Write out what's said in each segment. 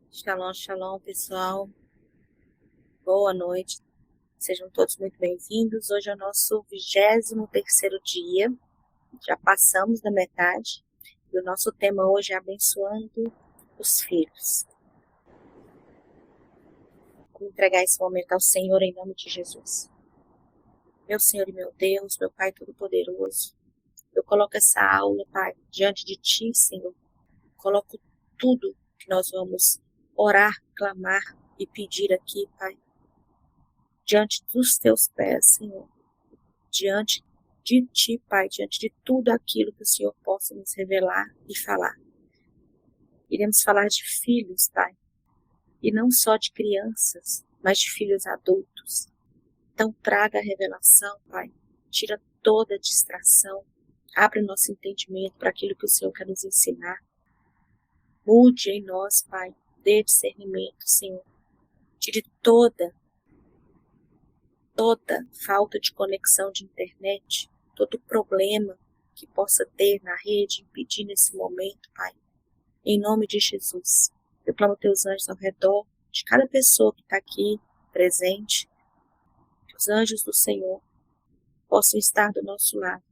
Shalom, shalom, pessoal. Boa noite. Sejam todos muito bem-vindos. Hoje é o nosso 23º dia. Já passamos da metade. E o nosso tema hoje é abençoando os filhos. Vou entregar esse momento ao Senhor em nome de Jesus. Meu Senhor e meu Deus, meu Pai Todo-Poderoso, eu coloco essa aula, Pai, diante de Ti, Senhor. Coloco tudo que nós vamos orar, clamar e pedir aqui, Pai, diante dos Teus pés, Senhor. Diante de Ti, Pai, diante de tudo aquilo que o Senhor possa nos revelar e falar. Iremos falar de filhos, Pai, e não só de crianças, mas de filhos adultos. Então traga a revelação, Pai, tira toda a distração, abre o nosso entendimento para aquilo que o Senhor quer nos ensinar. Mude em nós, Pai, dê discernimento, Senhor. Tire toda falta de conexão de internet, todo problema que possa ter na rede, impedir nesse momento, Pai. Em nome de Jesus, eu clamo teus anjos ao redor de cada pessoa que está aqui presente, que os anjos do Senhor possam estar do nosso lado.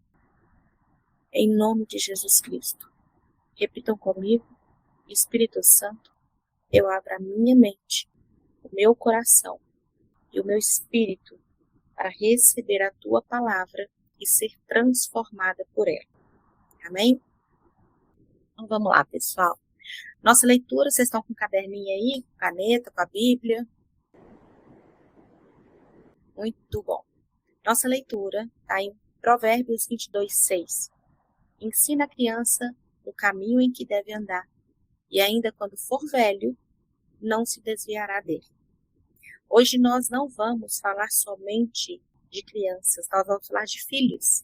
Em nome de Jesus Cristo. Repitam comigo, Espírito Santo, eu abro a minha mente, o meu coração e o meu espírito para receber a tua palavra e ser transformada por ela. Amém? Então vamos lá, pessoal. Nossa leitura, vocês estão com um caderninho aí, com caneta, com a Bíblia? Muito bom. Nossa leitura está em Provérbios 22:6. Ensina a criança no caminho em que deve andar, e ainda quando for velho, não se desviará dele. Hoje nós não vamos falar somente de crianças, nós vamos falar de filhos.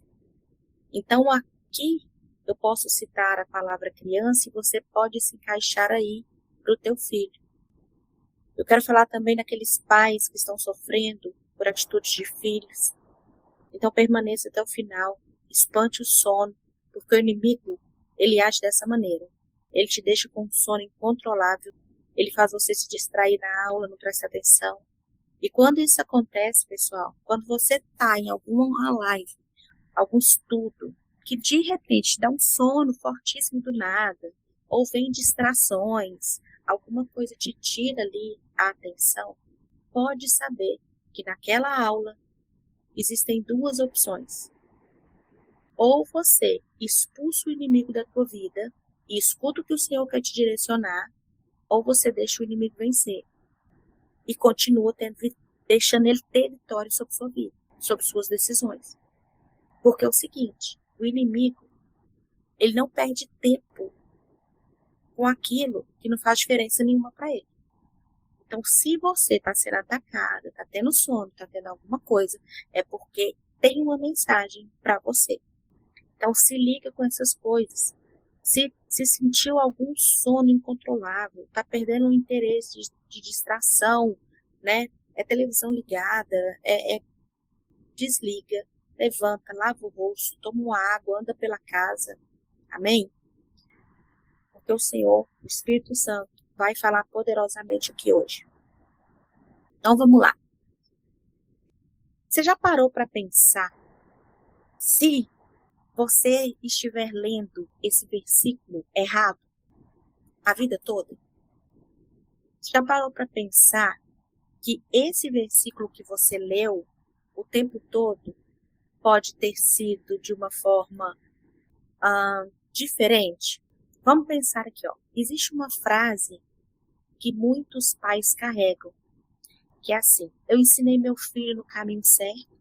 Então aqui eu posso citar a palavra criança e você pode se encaixar aí para o teu filho. Eu quero falar também daqueles pais que estão sofrendo por atitudes de filhos. Então permaneça até o final, espante o sono, porque o inimigo, ele age dessa maneira. Ele te deixa com um sono incontrolável, ele faz você se distrair na aula, não prestar atenção. E quando isso acontece, pessoal, quando você está em alguma live, algum estudo, que de repente dá um sono fortíssimo do nada, ou vem distrações, alguma coisa te tira ali a atenção, pode saber que naquela aula existem duas opções. Ou você expulsa o inimigo da tua vida e escuta o que o Senhor quer te direcionar, ou você deixa o inimigo vencer e continua deixando ele ter vitória sobre sua vida, sobre suas decisões. Porque é o seguinte, o inimigo, ele não perde tempo com aquilo que não faz diferença nenhuma para ele. Então, se você está sendo atacada, está tendo sono, está tendo alguma coisa, é porque tem uma mensagem para você. Então, se liga com essas coisas. Se sentiu algum sono incontrolável, está perdendo o interesse de distração, né? É televisão ligada, desliga, levanta, lava o rosto, toma uma água, anda pela casa. Amém? Porque o Senhor, o Espírito Santo, vai falar poderosamente aqui hoje. Então vamos lá. Você já parou para pensar se você estiver lendo esse versículo errado a vida toda? Você já parou para pensar que esse versículo que você leu o tempo todo pode ter sido de uma forma diferente? Vamos pensar aqui, ó. Existe uma frase que muitos pais carregam, que é assim: eu ensinei meu filho no caminho certo,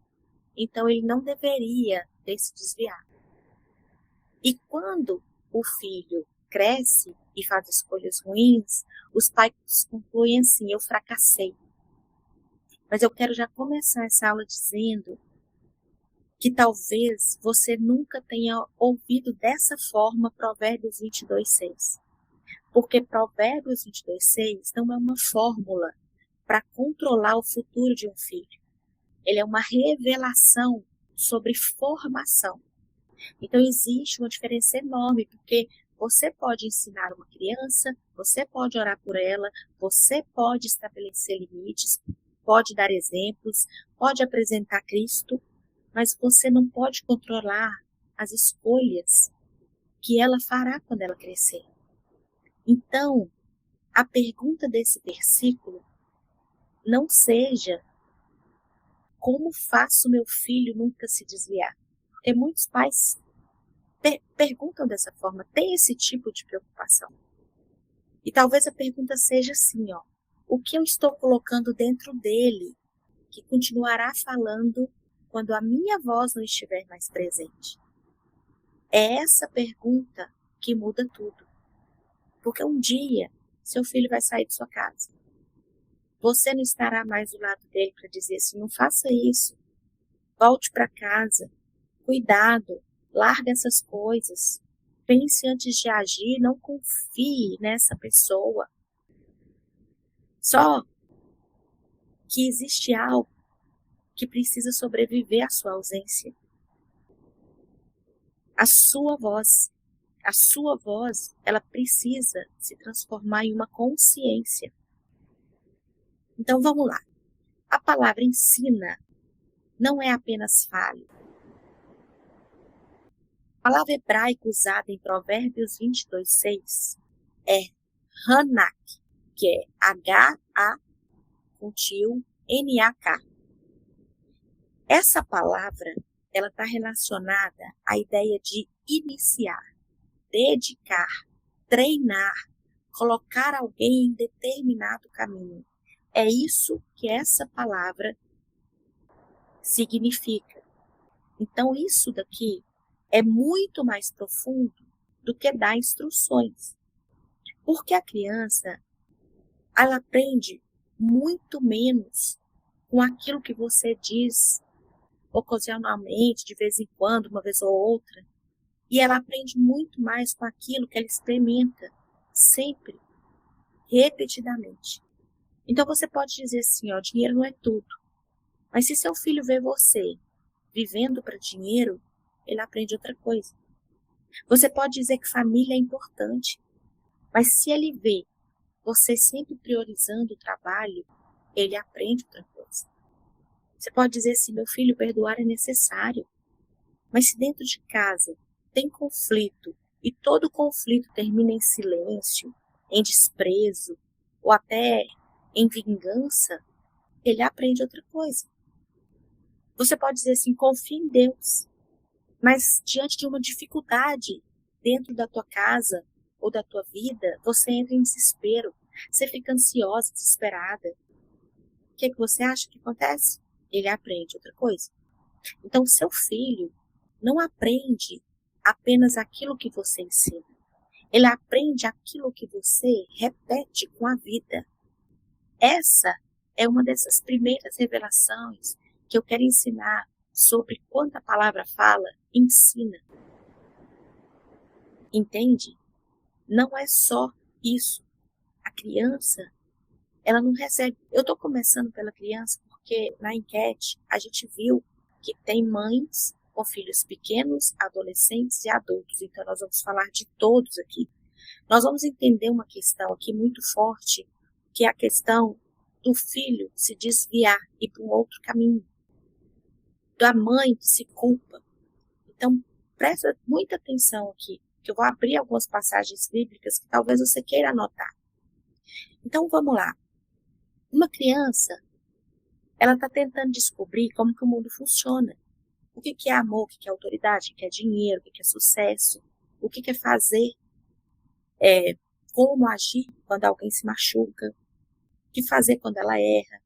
então ele não deveria ter se desviado. E quando o filho cresce e faz escolhas ruins, os pais concluem assim: eu fracassei. Mas eu quero já começar essa aula dizendo que talvez você nunca tenha ouvido dessa forma Provérbios 22:6. Porque Provérbios 22:6 não é uma fórmula para controlar o futuro de um filho. Ele é uma revelação sobre formação. Então existe uma diferença enorme, porque você pode ensinar uma criança, você pode orar por ela, você pode estabelecer limites, pode dar exemplos, pode apresentar Cristo, mas você não pode controlar as escolhas que ela fará quando ela crescer. Então, a pergunta desse versículo não seja como faço meu filho nunca se desviar. Porque muitos pais perguntam dessa forma, tem esse tipo de preocupação. E talvez a pergunta seja assim, ó, o que eu estou colocando dentro dele que continuará falando quando a minha voz não estiver mais presente? É essa pergunta que muda tudo. Porque um dia, seu filho vai sair de sua casa. Você não estará mais do lado dele para dizer assim, não faça isso, volte para casa, cuidado, larga essas coisas, pense antes de agir, não confie nessa pessoa. Só que existe algo que precisa sobreviver à sua ausência. A sua voz. A sua voz, ela precisa se transformar em uma consciência. Então vamos lá. A palavra ensina não é apenas fale. A palavra hebraica usada em Provérbios 22:6 é Hanak, que é H-A-N-A-K. Essa palavra ela está relacionada à ideia de iniciar, dedicar, treinar, colocar alguém em determinado caminho. É isso que essa palavra significa. Então, isso daqui é muito mais profundo do que dar instruções. Porque a criança, ela aprende muito menos com aquilo que você diz ocasionalmente, de vez em quando, uma vez ou outra. E ela aprende muito mais com aquilo que ela experimenta, sempre, repetidamente. Então você pode dizer assim, ó, dinheiro não é tudo. Mas se seu filho vê você vivendo para dinheiro, ele aprende outra coisa. Você pode dizer que família é importante, mas se ele vê você sempre priorizando o trabalho, ele aprende outra coisa. Você pode dizer assim, meu filho, perdoar é necessário. Mas se dentro de casa tem conflito e todo conflito termina em silêncio, em desprezo ou até em vingança, ele aprende outra coisa. Você pode dizer assim, confia em Deus, mas diante de uma dificuldade dentro da tua casa ou da tua vida, você entra em desespero, você fica ansiosa, desesperada. O que você acha que acontece? Ele aprende outra coisa. Então, seu filho não aprende apenas aquilo que você ensina. Ele aprende aquilo que você repete com a vida. Essa é uma dessas primeiras revelações que eu quero ensinar sobre quando a palavra fala, ensina. Entende? Não é só isso. A criança, ela não recebe. Eu estou começando pela criança porque na enquete a gente viu que tem mães com filhos pequenos, adolescentes e adultos. Então nós vamos falar de todos aqui. Nós vamos entender uma questão aqui muito forte, que é a questão do filho se desviar e ir para um outro caminho. Da mãe que se culpa. Então presta muita atenção aqui, que eu vou abrir algumas passagens bíblicas que talvez você queira anotar. Então vamos lá. Uma criança, ela está tentando descobrir como que o mundo funciona. O que é amor, o que é autoridade, o que é dinheiro, o que é sucesso, o que é fazer, como agir quando alguém se machuca, o que fazer quando ela erra,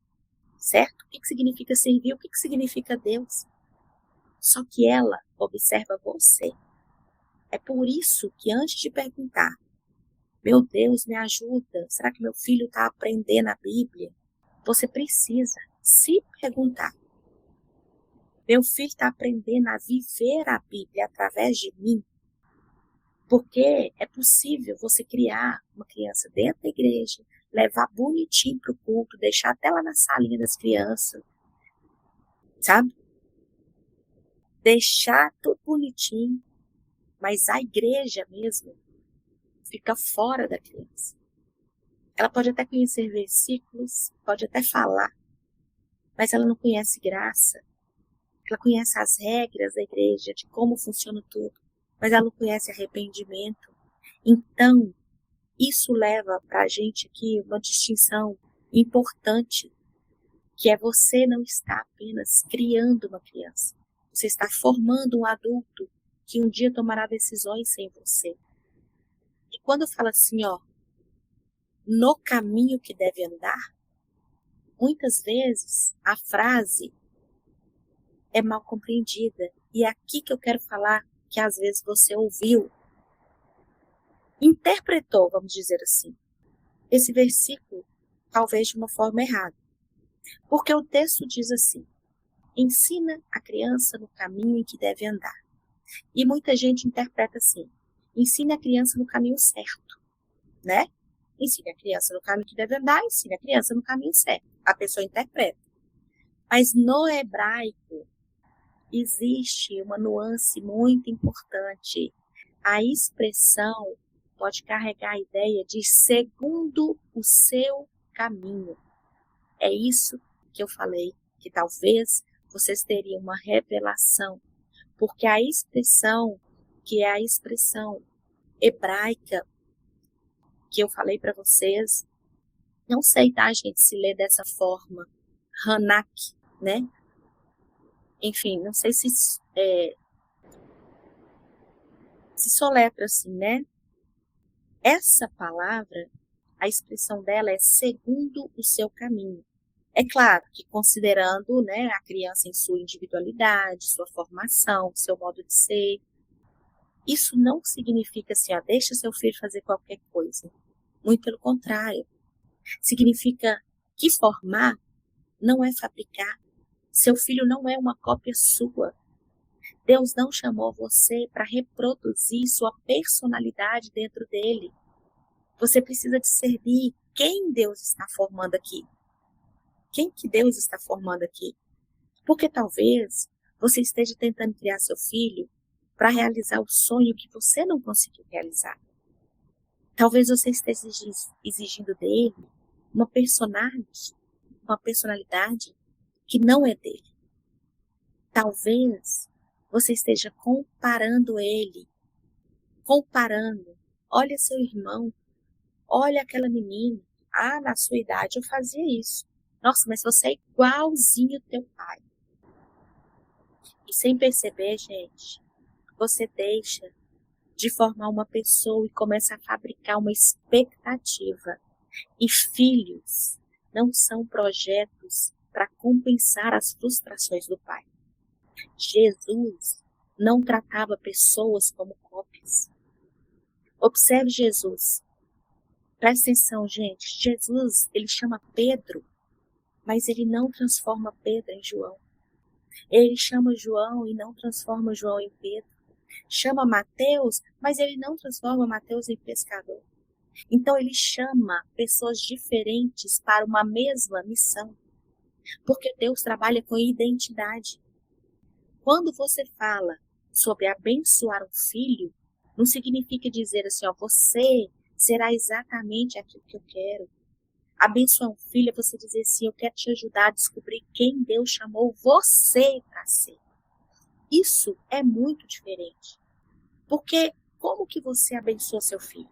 certo? O que significa servir, o que significa Deus. Só que ela observa você. É por isso que antes de perguntar, meu Deus, me ajuda, será que meu filho está aprendendo a Bíblia? Você precisa se perguntar, meu filho está aprendendo a viver a Bíblia através de mim? Porque é possível você criar uma criança dentro da igreja, levar bonitinho para o culto, deixar até lá na salinha das crianças, sabe? Deixar tudo bonitinho, mas a igreja mesmo fica fora da criança. Ela pode até conhecer versículos, pode até falar, mas ela não conhece graça. Ela conhece as regras da igreja, de como funciona tudo, mas ela não conhece arrependimento. Então, isso leva para a gente aqui uma distinção importante, que é você não está apenas criando uma criança, você está formando um adulto que um dia tomará decisões sem você. E quando eu falo assim, no caminho que deve andar, muitas vezes a frase é mal compreendida. E é aqui que eu quero falar que às vezes você ouviu, interpretou, vamos dizer assim, esse versículo talvez de uma forma errada. Porque o texto diz assim: ensina a criança no caminho em que deve andar. E muita gente interpreta assim: ensina a criança no caminho certo, né? Ensina a criança no caminho que deve andar, ensina a criança no caminho certo. A pessoa interpreta. Mas no hebraico existe uma nuance muito importante. A expressão pode carregar a ideia de segundo o seu caminho. É isso que eu falei, que talvez vocês teriam uma revelação, porque a expressão, que é a expressão hebraica que eu falei para vocês, não sei, tá, gente, se lê dessa forma, Hanak, né? Enfim, não sei se soletra assim, né? Essa palavra, a expressão dela é segundo o seu caminho. É claro que considerando, né, a criança em sua individualidade, sua formação, seu modo de ser, isso não significa assim, deixa seu filho fazer qualquer coisa. Muito pelo contrário. Significa que formar não é fabricar. Seu filho não é uma cópia sua. Deus não chamou você para reproduzir sua personalidade dentro dele. Você precisa discernir quem Deus está formando aqui. Quem que Deus está formando aqui? Porque talvez você esteja tentando criar seu filho para realizar o sonho que você não conseguiu realizar. Talvez você esteja exigindo dele uma personalidade que não é dele. Talvez você esteja comparando ele. Olha seu irmão, olha aquela menina. Na sua idade eu fazia isso. Nossa, mas você é igualzinho teu pai. E sem perceber, gente, você deixa de formar uma pessoa e começa a fabricar uma expectativa. E filhos não são projetos para compensar as frustrações do pai. Jesus não tratava pessoas como cópias. Observe Jesus. Presta atenção, gente. Jesus, ele chama Pedro, mas ele não transforma Pedro em João. Ele chama João e não transforma João em Pedro. Chama Mateus, mas ele não transforma Mateus em pescador. Então ele chama pessoas diferentes para uma mesma missão. Porque Deus trabalha com identidade. Quando você fala sobre abençoar um filho, não significa dizer assim, você será exatamente aquilo que eu quero. Abençoar um filho é você dizer assim, eu quero te ajudar a descobrir quem Deus chamou você para ser. Isso é muito diferente. Porque como que você abençoa seu filho?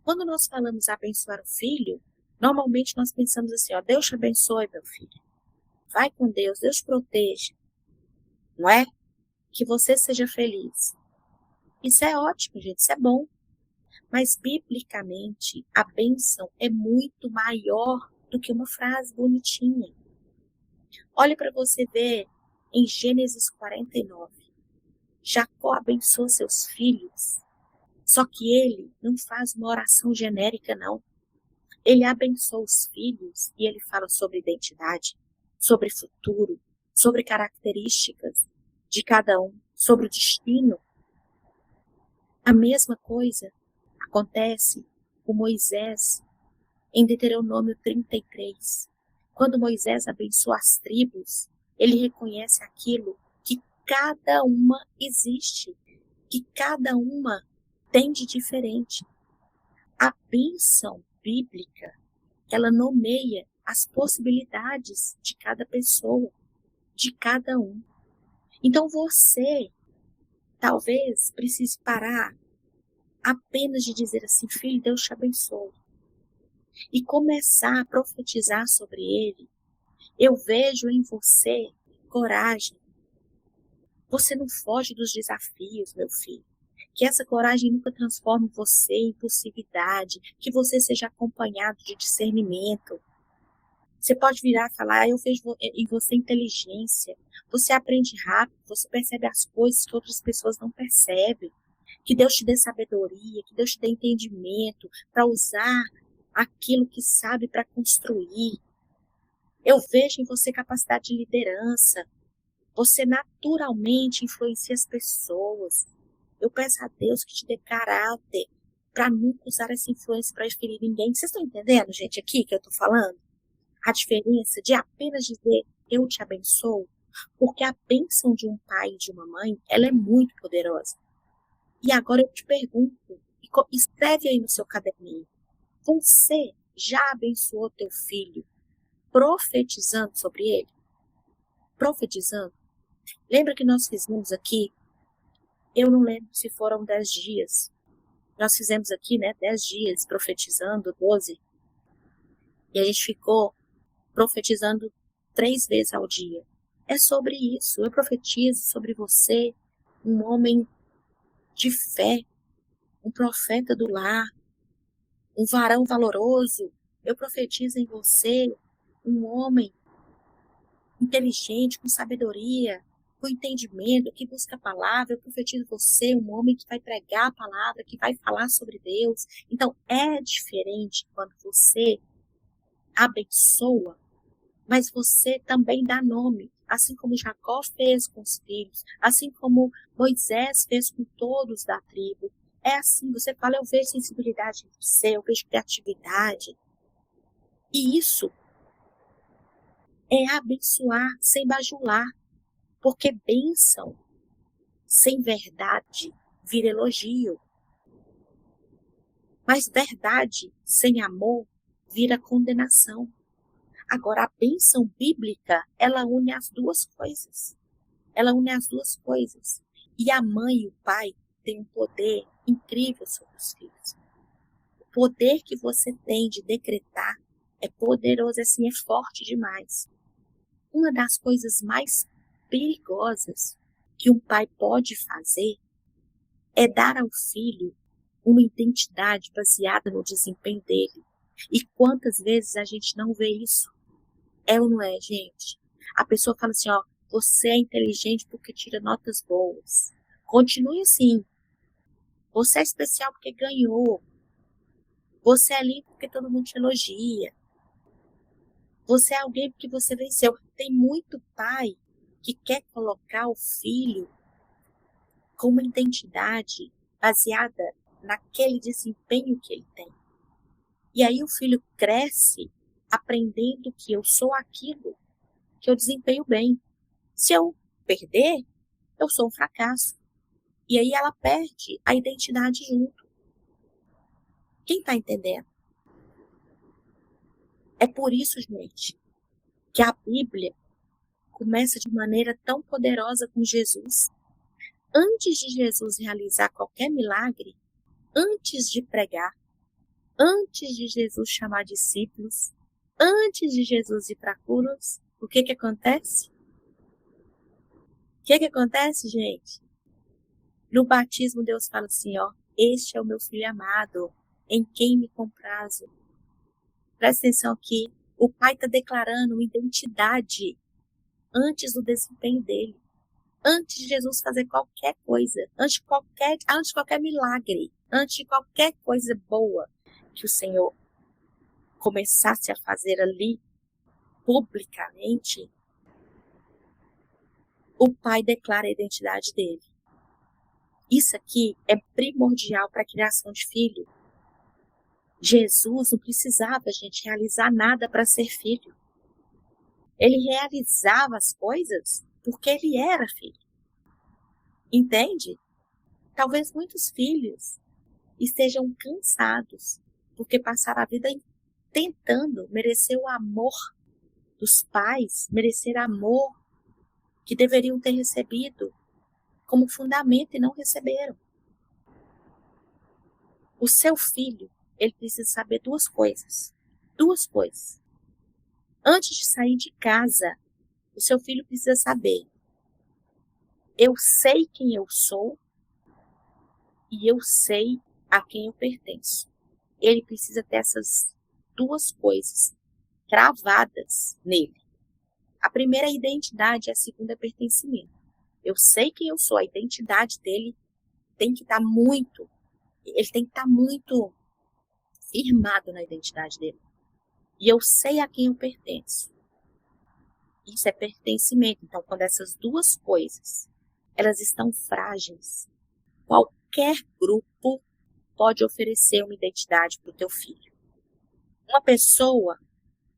Quando nós falamos abençoar o filho, normalmente nós pensamos assim, Deus te abençoe, meu filho. Vai com Deus, Deus te proteja. Não é? Que você seja feliz. Isso é ótimo, gente, isso é bom. Mas, biblicamente, a bênção é muito maior do que uma frase bonitinha. Olha para você ver em Gênesis 49. Jacó abençoa seus filhos, só que ele não faz uma oração genérica, não. Ele abençoa os filhos e ele fala sobre identidade, sobre futuro, sobre características de cada um, sobre o destino. A mesma coisa acontece com Moisés em Deuteronômio 33. Quando Moisés abençoa as tribos, ele reconhece aquilo que cada uma existe, que cada uma tem de diferente? A bênção bíblica, ela nomeia as possibilidades de cada pessoa, de cada um. Então você talvez precise parar apenas de dizer assim, filho, Deus te abençoe, e começar a profetizar sobre ele. Eu vejo em você coragem. Você não foge dos desafios, meu filho. Que essa coragem nunca transforme você em impulsividade, que você seja acompanhado de discernimento. Você pode virar e falar, eu vejo em você inteligência, você aprende rápido, você percebe as coisas que outras pessoas não percebem. Que Deus te dê sabedoria, que Deus te dê entendimento para usar aquilo que sabe para construir. Eu vejo em você capacidade de liderança. Você naturalmente influencia as pessoas. Eu peço a Deus que te dê caráter para nunca usar essa influência para ferir ninguém. Vocês estão entendendo, gente, aqui que eu estou falando? A diferença de apenas dizer eu te abençoo, porque a bênção de um pai e de uma mãe, ela é muito poderosa. E agora eu te pergunto, escreve aí no seu caderninho, você já abençoou teu filho profetizando sobre ele? Profetizando? Lembra que nós fizemos aqui, eu não lembro se foram 10 dias, nós fizemos aqui, 10 dias profetizando, 12, e a gente ficou profetizando 3 vezes ao dia. É sobre isso, eu profetizo sobre você, um homem de fé, um profeta do lar, um varão valoroso. Eu profetizo em você, um homem inteligente, com sabedoria, com entendimento, que busca a palavra. Eu profetizo em você, um homem que vai pregar a palavra, que vai falar sobre Deus. Então, é diferente quando você abençoa, mas você também dá nome, assim como Jacó fez com os filhos, assim como Moisés fez com todos da tribo. É assim, você fala, eu vejo sensibilidade em você, eu vejo criatividade. E isso é abençoar sem bajular, porque bênção sem verdade vira elogio. Mas verdade sem amor vira condenação. Agora, a bênção bíblica, ela une as duas coisas. Ela une as duas coisas. E a mãe e o pai têm um poder incrível sobre os filhos. O poder que você tem de decretar é poderoso, assim, é forte demais. Uma das coisas mais perigosas que um pai pode fazer é dar ao filho uma identidade baseada no desempenho dele. E quantas vezes a gente não vê isso? É ou não é, gente? A pessoa fala assim, ó, você é inteligente porque tira notas boas. Continue assim. Você é especial porque ganhou. Você é lindo porque todo mundo te elogia. Você é alguém porque você venceu. Tem muito pai que quer colocar o filho com uma identidade baseada naquele desempenho que ele tem. E aí o filho cresce aprendendo que eu sou aquilo que eu desempenho bem. Se eu perder, eu sou um fracasso. E aí ela perde a identidade junto. Quem está entendendo? É por isso, gente, que a Bíblia começa de maneira tão poderosa com Jesus. Antes de Jesus realizar qualquer milagre, antes de pregar, antes de Jesus chamar discípulos, antes de Jesus ir para curas, o que acontece? O que acontece, gente? No batismo, Deus fala assim, ó, este é o meu filho amado, em quem me comprazo. Presta atenção aqui, o pai está declarando uma identidade antes do desempenho dele, antes de Jesus fazer qualquer coisa, antes de qualquer milagre, antes de qualquer coisa boa que o Senhor começasse a fazer ali, publicamente, o pai declara a identidade dele. Isso aqui é primordial para a criação de filho. Jesus não precisava, gente, realizar nada para ser filho. Ele realizava as coisas porque ele era filho. Entende? Talvez muitos filhos estejam cansados, porque passaram a vida tentando merecer o amor dos pais, merecer amor que deveriam ter recebido como fundamento e não receberam. O seu filho, ele precisa saber duas coisas. Duas coisas. Antes de sair de casa, o seu filho precisa saber: eu sei quem eu sou e eu sei a quem eu pertenço. Ele precisa ter essas duas coisas cravadas nele. A primeira é a identidade, a segunda é pertencimento. Eu sei quem eu sou, a identidade dele tem que estar muito, ele tem que estar muito firmado na identidade dele. E eu sei a quem eu pertenço. Isso é pertencimento. Então, quando essas duas coisas, elas estão frágeis, qualquer grupo pode oferecer uma identidade para o teu filho. Uma pessoa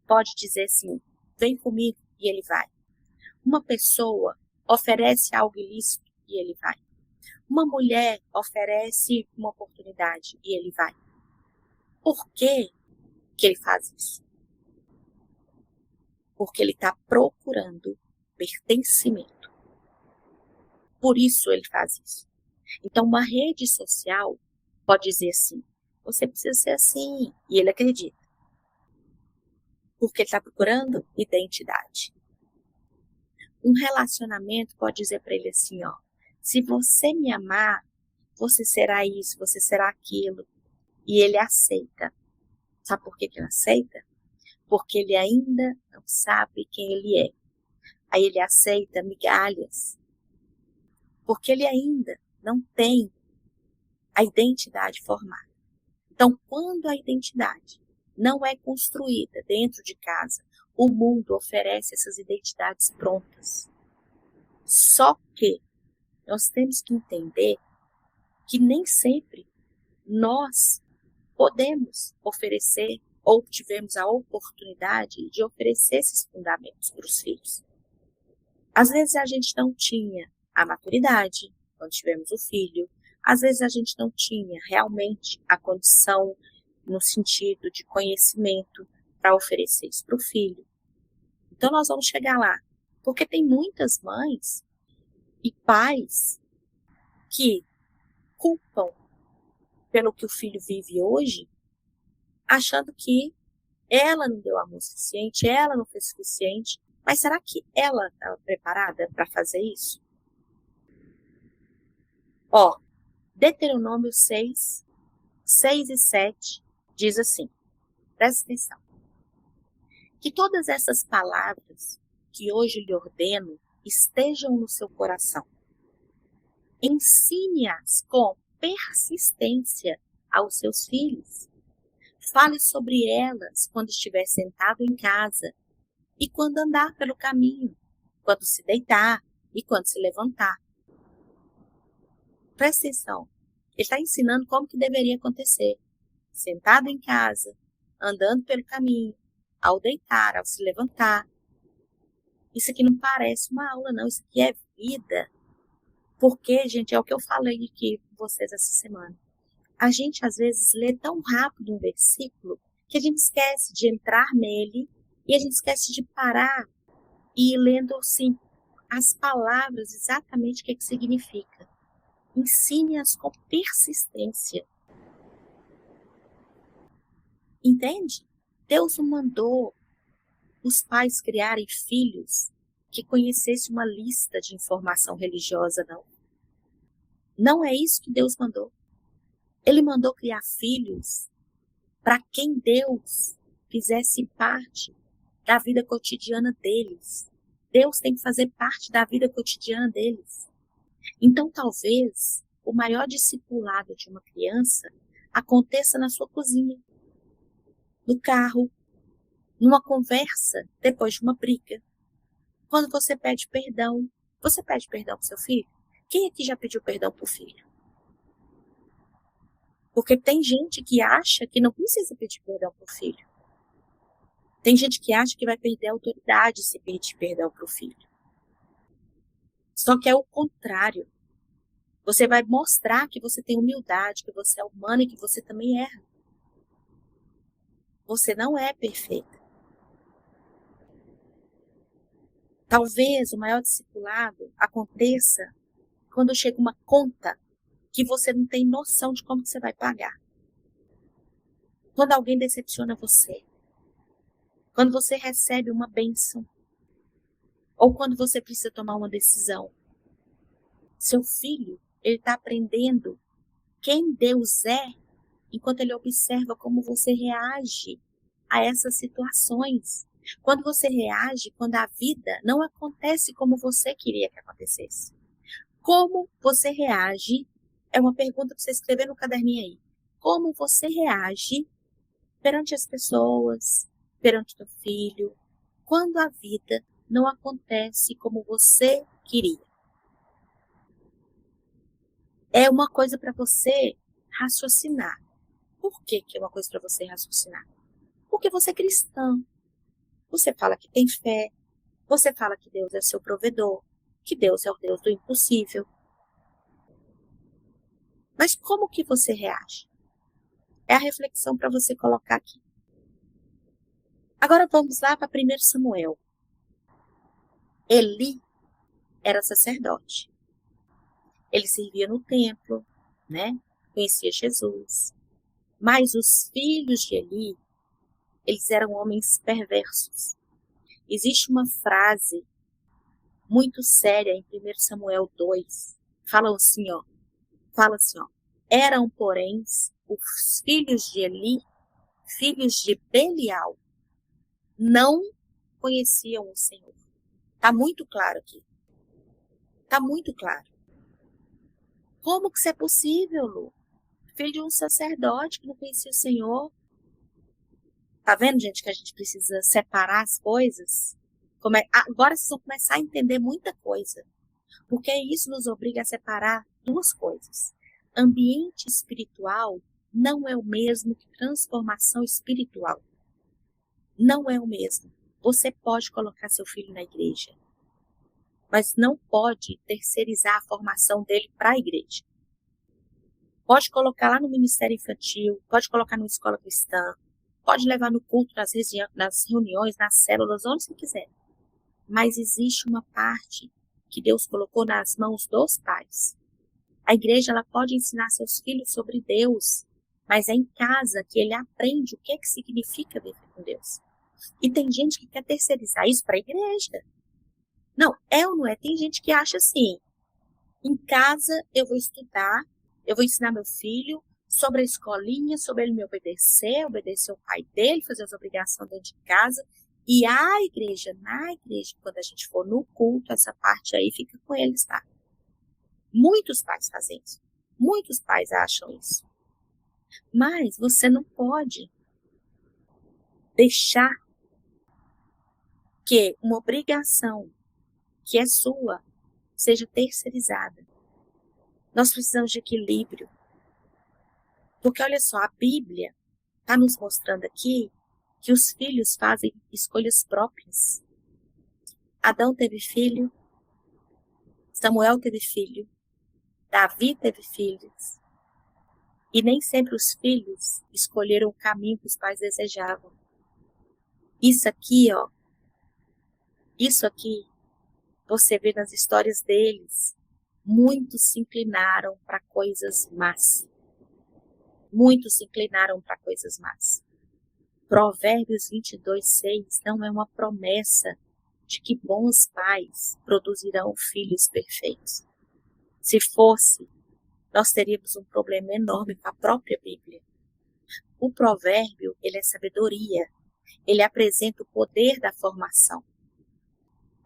pode dizer assim, vem comigo, e ele vai. Uma pessoa oferece algo ilícito e ele vai. Uma mulher oferece uma oportunidade e ele vai. Por que ele faz isso? Porque ele está procurando pertencimento. Por isso ele faz isso. Então, uma rede social pode dizer assim, você precisa ser assim, e ele acredita. Porque ele está procurando identidade. Um relacionamento pode dizer para ele assim, ó, se você me amar, você será isso, você será aquilo. E ele aceita. Sabe por que ele aceita? Porque ele ainda não sabe quem ele é. Aí ele aceita migalhas. Porque ele ainda não tem a identidade formada. Então, quando a identidade não é construída dentro de casa, o mundo oferece essas identidades prontas. Só que nós temos que entender que nem sempre nós podemos oferecer ou tivemos a oportunidade de oferecer esses fundamentos para os filhos. Às vezes a gente não tinha a maturidade quando tivemos o filho, às vezes a gente não tinha realmente a condição no sentido de conhecimento para oferecer isso para o filho. Então nós vamos chegar lá, porque tem muitas mães e pais que culpam pelo que o filho vive hoje, achando que ela não deu amor suficiente, ela não fez suficiente. Mas será que ela estava preparada para fazer isso? Ó, Deuteronômio 6, 6 e 7 diz assim, presta atenção, que todas essas palavras que hoje lhe ordeno estejam no seu coração. Ensine-as com persistência aos seus filhos. Fale sobre elas quando estiver sentado em casa e quando andar pelo caminho, quando se deitar e quando se levantar. Presta atenção, ele está ensinando como que deveria acontecer. Sentado em casa, andando pelo caminho, ao deitar, ao se levantar. Isso aqui não parece uma aula, não. Isso aqui é vida. Porque, gente, é o que eu falei aqui com vocês essa semana. A gente, às vezes, lê tão rápido um versículo que a gente esquece de entrar nele e a gente esquece de parar e ir lendo, assim, as palavras, exatamente o que significa. Ensine-as com persistência. Entende? Deus não mandou os pais criarem filhos que conhecessem uma lista de informação religiosa, não. Não é isso que Deus mandou. Ele mandou criar filhos para quem Deus fizesse parte da vida cotidiana deles. Deus tem que fazer parte da vida cotidiana deles. Então, talvez, o maior discipulado de uma criança aconteça na sua cozinha, no carro, numa conversa, depois de uma briga. Quando você pede perdão para o seu filho? Quem aqui já pediu perdão para o filho? Porque tem gente que acha que não precisa pedir perdão para o filho. Tem gente que acha que vai perder a autoridade se pedir perdão para o filho. Só que é o contrário. Você vai mostrar que você tem humildade, que você é humana e que você também erra. Você não é perfeita. Talvez o maior discipulado aconteça quando chega uma conta que você não tem noção de como você vai pagar. Quando alguém decepciona você. Quando você recebe uma bênção. Ou quando você precisa tomar uma decisão. Seu filho, ele está aprendendo quem Deus é, enquanto ele observa como você reage a essas situações. Quando você reage, quando a vida não acontece como você queria que acontecesse. Como você reage, é uma pergunta para você escrever no caderninho aí. Como você reage perante as pessoas, perante teu filho, quando a vida não acontece como você queria? É uma coisa para você raciocinar. Por que é uma coisa para você raciocinar? Porque você é cristã. Você fala que tem fé. Você fala que Deus é seu provedor. Que Deus é o Deus do impossível. Mas como que você reage? É a reflexão para você colocar aqui. Agora vamos lá para 1 Samuel. Eli era sacerdote. Ele servia no templo, né? Conhecia Jesus. Mas os filhos de Eli, eles eram homens perversos. Existe uma frase muito séria em 1 Samuel 2. Fala assim, ó. Eram, porém, os filhos de Eli, filhos de Belial, não conheciam o Senhor. Está muito claro aqui. Está muito claro. Como que isso é possível, Lu? Filho de um sacerdote que não conhecia o Senhor. Tá vendo, gente, que a gente precisa separar as coisas? Agora vocês vão começar a entender muita coisa. Porque isso nos obriga a separar duas coisas. Ambiente espiritual não é o mesmo que transformação espiritual. Não é o mesmo. Você pode colocar seu filho na igreja, mas não pode terceirizar a formação dele para a igreja. Pode colocar lá no ministério infantil, pode colocar numa escola cristã, pode levar no culto, nas reuniões, nas células, onde você quiser. Mas existe uma parte que Deus colocou nas mãos dos pais. A igreja ela pode ensinar seus filhos sobre Deus, mas é em casa que ele aprende o que significa viver com Deus. E tem gente que quer terceirizar isso para a igreja. Não, é ou não é? Tem gente que acha assim, em casa eu vou estudar, eu vou ensinar meu filho sobre a escolinha, sobre ele me obedecer o pai dele, fazer as obrigações dentro de casa. E na igreja, quando a gente for no culto, essa parte aí fica com eles, tá? Muitos pais fazem isso. Muitos pais acham isso. Mas você não pode deixar que uma obrigação que é sua seja terceirizada. Nós precisamos de equilíbrio. Porque olha só, a Bíblia está nos mostrando aqui que os filhos fazem escolhas próprias. Adão teve filho, Samuel teve filho, Davi teve filhos. E nem sempre os filhos escolheram o caminho que os pais desejavam. Isso aqui, você vê nas histórias deles, muitos se inclinaram para coisas más. Muitos se inclinaram para coisas más. Provérbios 22:6 não é uma promessa de que bons pais produzirão filhos perfeitos. Se fosse, nós teríamos um problema enorme com a própria Bíblia. O provérbio, ele é sabedoria. Ele apresenta o poder da formação.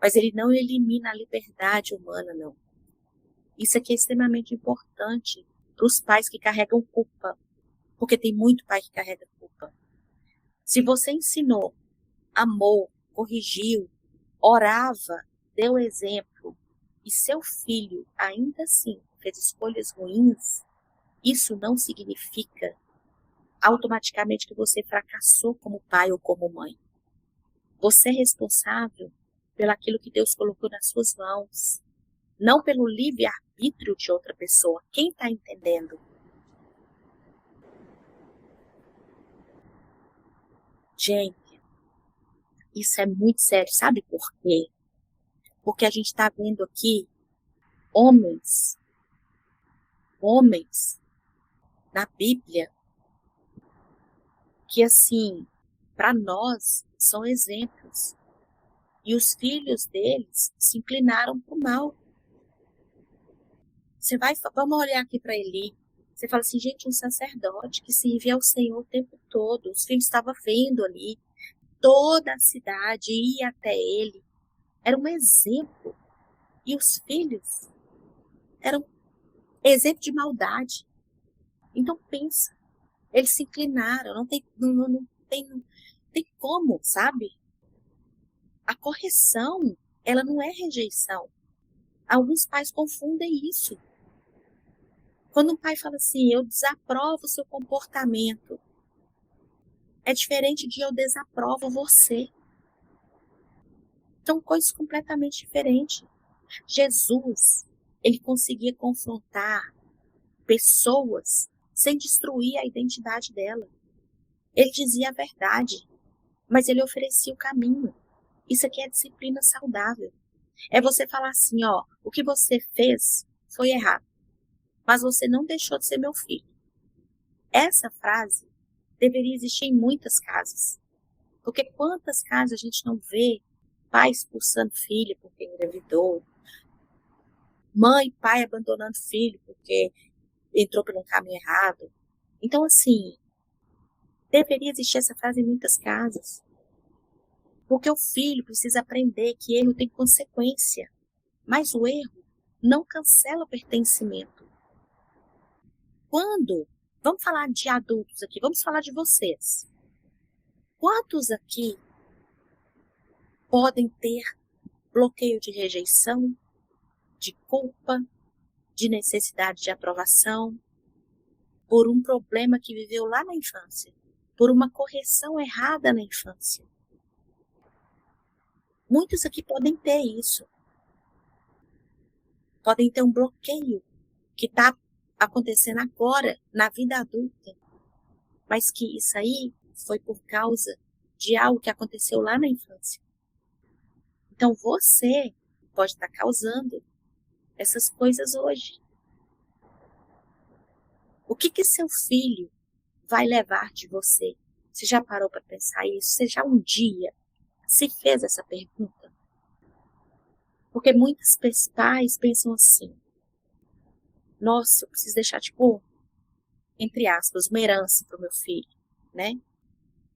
Mas ele não elimina a liberdade humana, não. Isso aqui é extremamente importante para os pais que carregam culpa. Porque tem muito pai que carrega culpa. Se você ensinou, amou, corrigiu, orava, deu exemplo, e seu filho ainda assim fez escolhas ruins, isso não significa automaticamente que você fracassou como pai ou como mãe. Você é responsável pelaquilo que Deus colocou nas suas mãos, não pelo livre-arbítrio de outra pessoa. Quem está entendendo? Gente, isso é muito sério. Sabe por quê? Porque a gente está vendo aqui homens na Bíblia que, assim, para nós são exemplos. E os filhos deles se inclinaram para o mal. Vamos olhar aqui para Eli. Você fala assim, gente, um sacerdote que servia ao Senhor o tempo todo. Os filhos estavam vendo ali. Toda a cidade ia até ele. Era um exemplo. E os filhos eram exemplo de maldade. Então pensa, eles se inclinaram, não tem como, sabe? A correção, ela não é rejeição. Alguns pais confundem isso. Quando um pai fala assim, eu desaprovo o seu comportamento, é diferente de eu desaprovo você. São coisas completamente diferentes. Jesus, ele conseguia confrontar pessoas sem destruir a identidade dela. Ele dizia a verdade, mas ele oferecia o caminho. Isso aqui é disciplina saudável. É você falar assim, ó, o que você fez foi errado, mas você não deixou de ser meu filho. Essa frase deveria existir em muitas casas. Porque quantas casas a gente não vê pai expulsando filho porque engravidou, mãe e pai abandonando filho porque entrou por um caminho errado. Então, assim, deveria existir essa frase em muitas casas. Porque o filho precisa aprender que erro tem consequência. Mas o erro não cancela o pertencimento. Vamos falar de adultos aqui, vamos falar de vocês. Quantos aqui podem ter bloqueio de rejeição, de culpa, de necessidade de aprovação, por um problema que viveu lá na infância, por uma correção errada na infância? Muitos aqui podem ter isso. Podem ter um bloqueio que está acontecendo agora na vida adulta, mas que isso aí foi por causa de algo que aconteceu lá na infância. Então você pode estar causando essas coisas hoje. O que seu filho vai levar de você? Você já parou para pensar isso? Você já um dia se fez essa pergunta? Porque muitos pais pensam assim, nossa, eu preciso deixar, tipo, entre aspas, uma herança para o meu filho, né?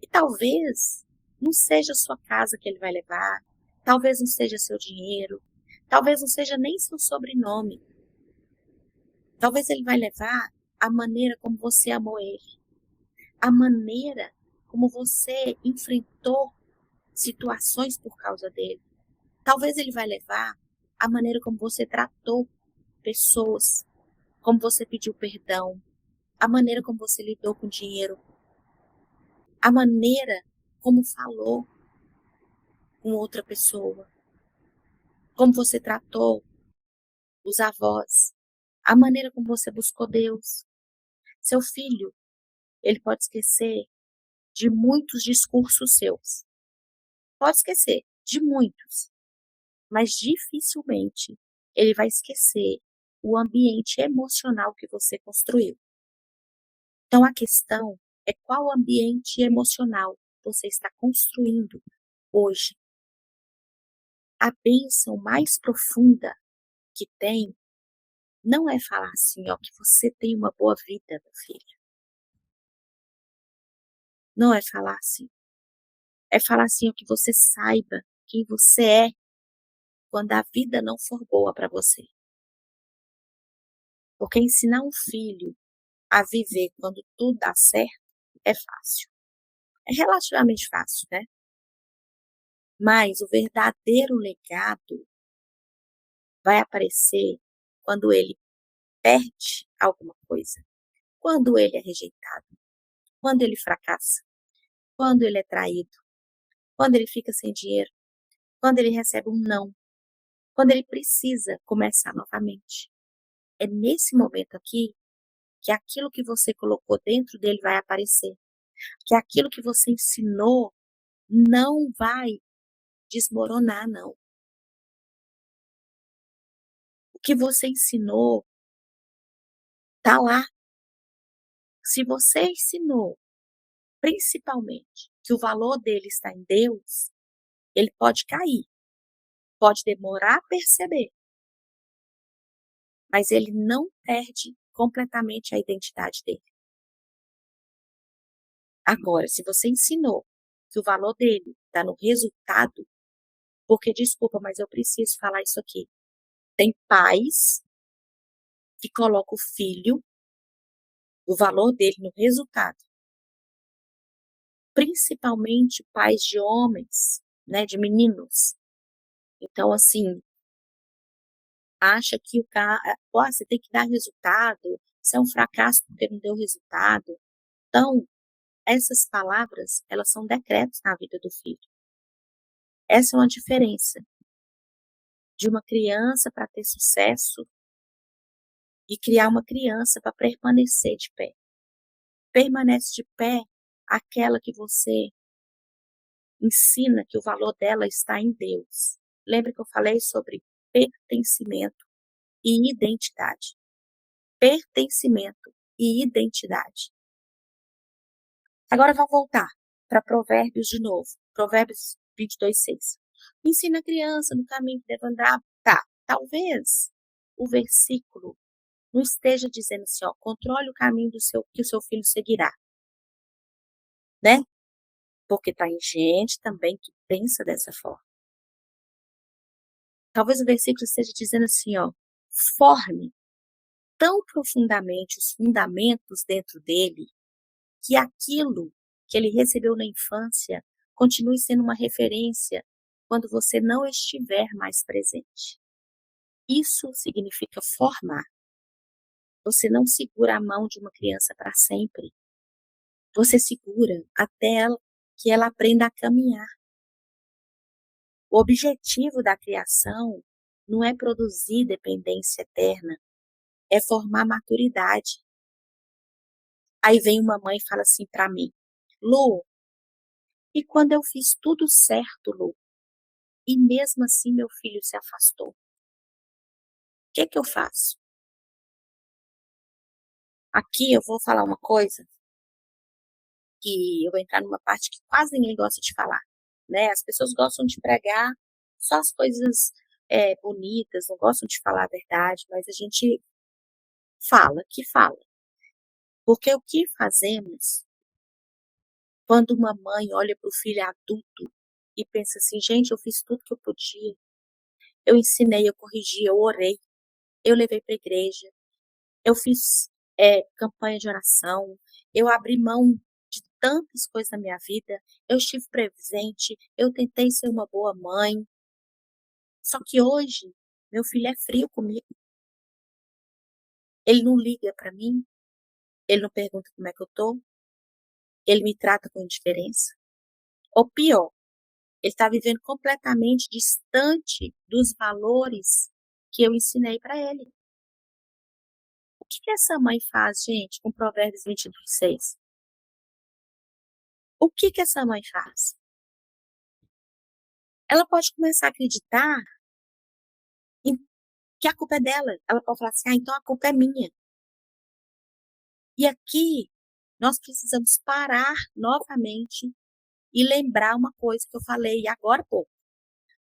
E talvez não seja a sua casa que ele vai levar, talvez não seja seu dinheiro, talvez não seja nem seu sobrenome. Talvez ele vai levar a maneira como você amou ele, a maneira como você enfrentou situações por causa dele. Talvez ele vai levar a maneira como você tratou pessoas, como você pediu perdão, a maneira como você lidou com o dinheiro, a maneira como falou com outra pessoa, como você tratou os avós, a maneira como você buscou Deus. Seu filho, ele pode esquecer de muitos discursos seus. Pode esquecer de muitos, mas dificilmente ele vai esquecer o ambiente emocional que você construiu. Então a questão é qual ambiente emocional você está construindo hoje. A bênção mais profunda que tem não é falar assim, ó, que você tem uma boa vida, meu filho. Não é falar assim. É falar assim, ó, que você saiba quem você é quando a vida não for boa para você. Porque ensinar um filho a viver quando tudo dá certo é fácil. É relativamente fácil, né? Mas o verdadeiro legado vai aparecer quando ele perde alguma coisa, quando ele é rejeitado, quando ele fracassa, quando ele é traído, quando ele fica sem dinheiro, quando ele recebe um não, quando ele precisa começar novamente. É nesse momento aqui que aquilo que você colocou dentro dele vai aparecer, que aquilo que você ensinou não vai desmoronar não. O que você ensinou tá lá. Se você ensinou, principalmente, que o valor dele está em Deus, ele pode cair, pode demorar a perceber, mas ele não perde completamente a identidade dele. Agora, se você ensinou que o valor dele está no resultado, porque desculpa, mas eu preciso falar isso aqui. Tem pais que colocam o filho, o valor dele no resultado, principalmente pais de homens, né, de meninos. Então, assim, acha que o cara, você tem que dar resultado, isso é um fracasso porque não deu resultado. Então, essas palavras, elas são decretos na vida do filho. Essa é uma diferença de uma criança para ter sucesso e criar uma criança para permanecer de pé. Permanece de pé aquela que você ensina que o valor dela está em Deus. Lembra que eu falei sobre pertencimento e identidade? Pertencimento e identidade. Agora vamos voltar para Provérbios de novo. Provérbios 22:6. Ensina a criança no caminho que deve andar. Tá, talvez o versículo não esteja dizendo assim, ó, controle o caminho que o seu filho seguirá, né? Porque tá em gente também que pensa dessa forma. Talvez o versículo esteja dizendo assim, ó, forme tão profundamente os fundamentos dentro dele que aquilo que ele recebeu na infância continue sendo uma referência quando você não estiver mais presente. Isso significa formar. Você não segura a mão de uma criança para sempre. Você segura até que ela aprenda a caminhar. O objetivo da criação não é produzir dependência eterna, é formar maturidade. Aí vem uma mãe e fala assim para mim, Lu, e quando eu fiz tudo certo, Lu, e mesmo assim meu filho se afastou, o que eu faço? Aqui eu vou falar uma coisa que eu vou entrar numa parte que quase ninguém gosta de falar, né? As pessoas gostam de pregar só as coisas bonitas, não gostam de falar a verdade, mas a gente fala, que fala. Porque o que fazemos quando uma mãe olha para o filho adulto e pensa assim, gente, eu fiz tudo que eu podia, eu ensinei, eu corrigi, eu orei, eu levei para a igreja, eu fiz campanha de oração, eu abri mão de tantas coisas na minha vida, eu estive presente, eu tentei ser uma boa mãe, só que hoje meu filho é frio comigo, ele não liga para mim, ele não pergunta como é que eu tô, ele me trata com indiferença, ou pior, ele está vivendo completamente distante dos valores que eu ensinei para ele. O que essa mãe faz, gente, com Provérbios 22:6? O que essa mãe faz? Ela pode começar a acreditar em que a culpa é dela. Ela pode falar assim, então a culpa é minha. E aqui nós precisamos parar novamente e lembrar uma coisa que eu falei agora há pouco.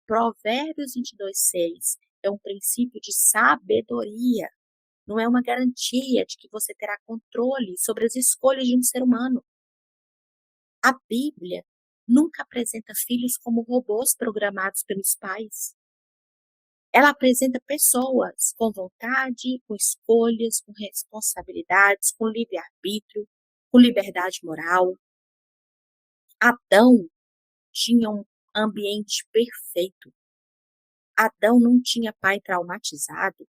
Provérbios 22:6 é um princípio de sabedoria. Não é uma garantia de que você terá controle sobre as escolhas de um ser humano. A Bíblia nunca apresenta filhos como robôs programados pelos pais. Ela apresenta pessoas com vontade, com escolhas, com responsabilidades, com livre-arbítrio, com liberdade moral. Adão tinha um ambiente perfeito. Adão não tinha pai traumatizado,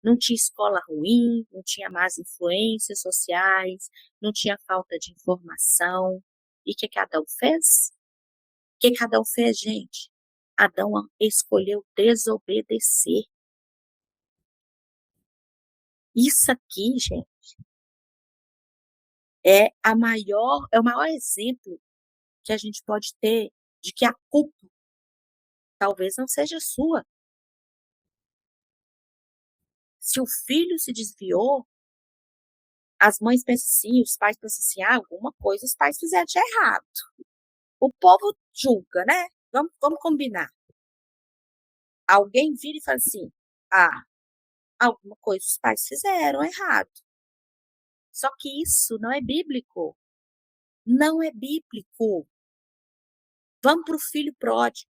não tinha escola ruim, não tinha más influências sociais, não tinha falta de informação. E o que Adão fez? O que Adão fez, gente? Adão escolheu desobedecer. Isso aqui, gente, é o maior exemplo que a gente pode ter de que a culpa talvez não seja sua. Se o filho se desviou, as mães pensam assim, os pais pensam assim, alguma coisa os pais fizeram de errado. O povo julga, né? Vamos combinar. Alguém vira e fala assim, alguma coisa os pais fizeram errado. Só que isso não é bíblico. Não é bíblico. Vamos para o filho pródigo.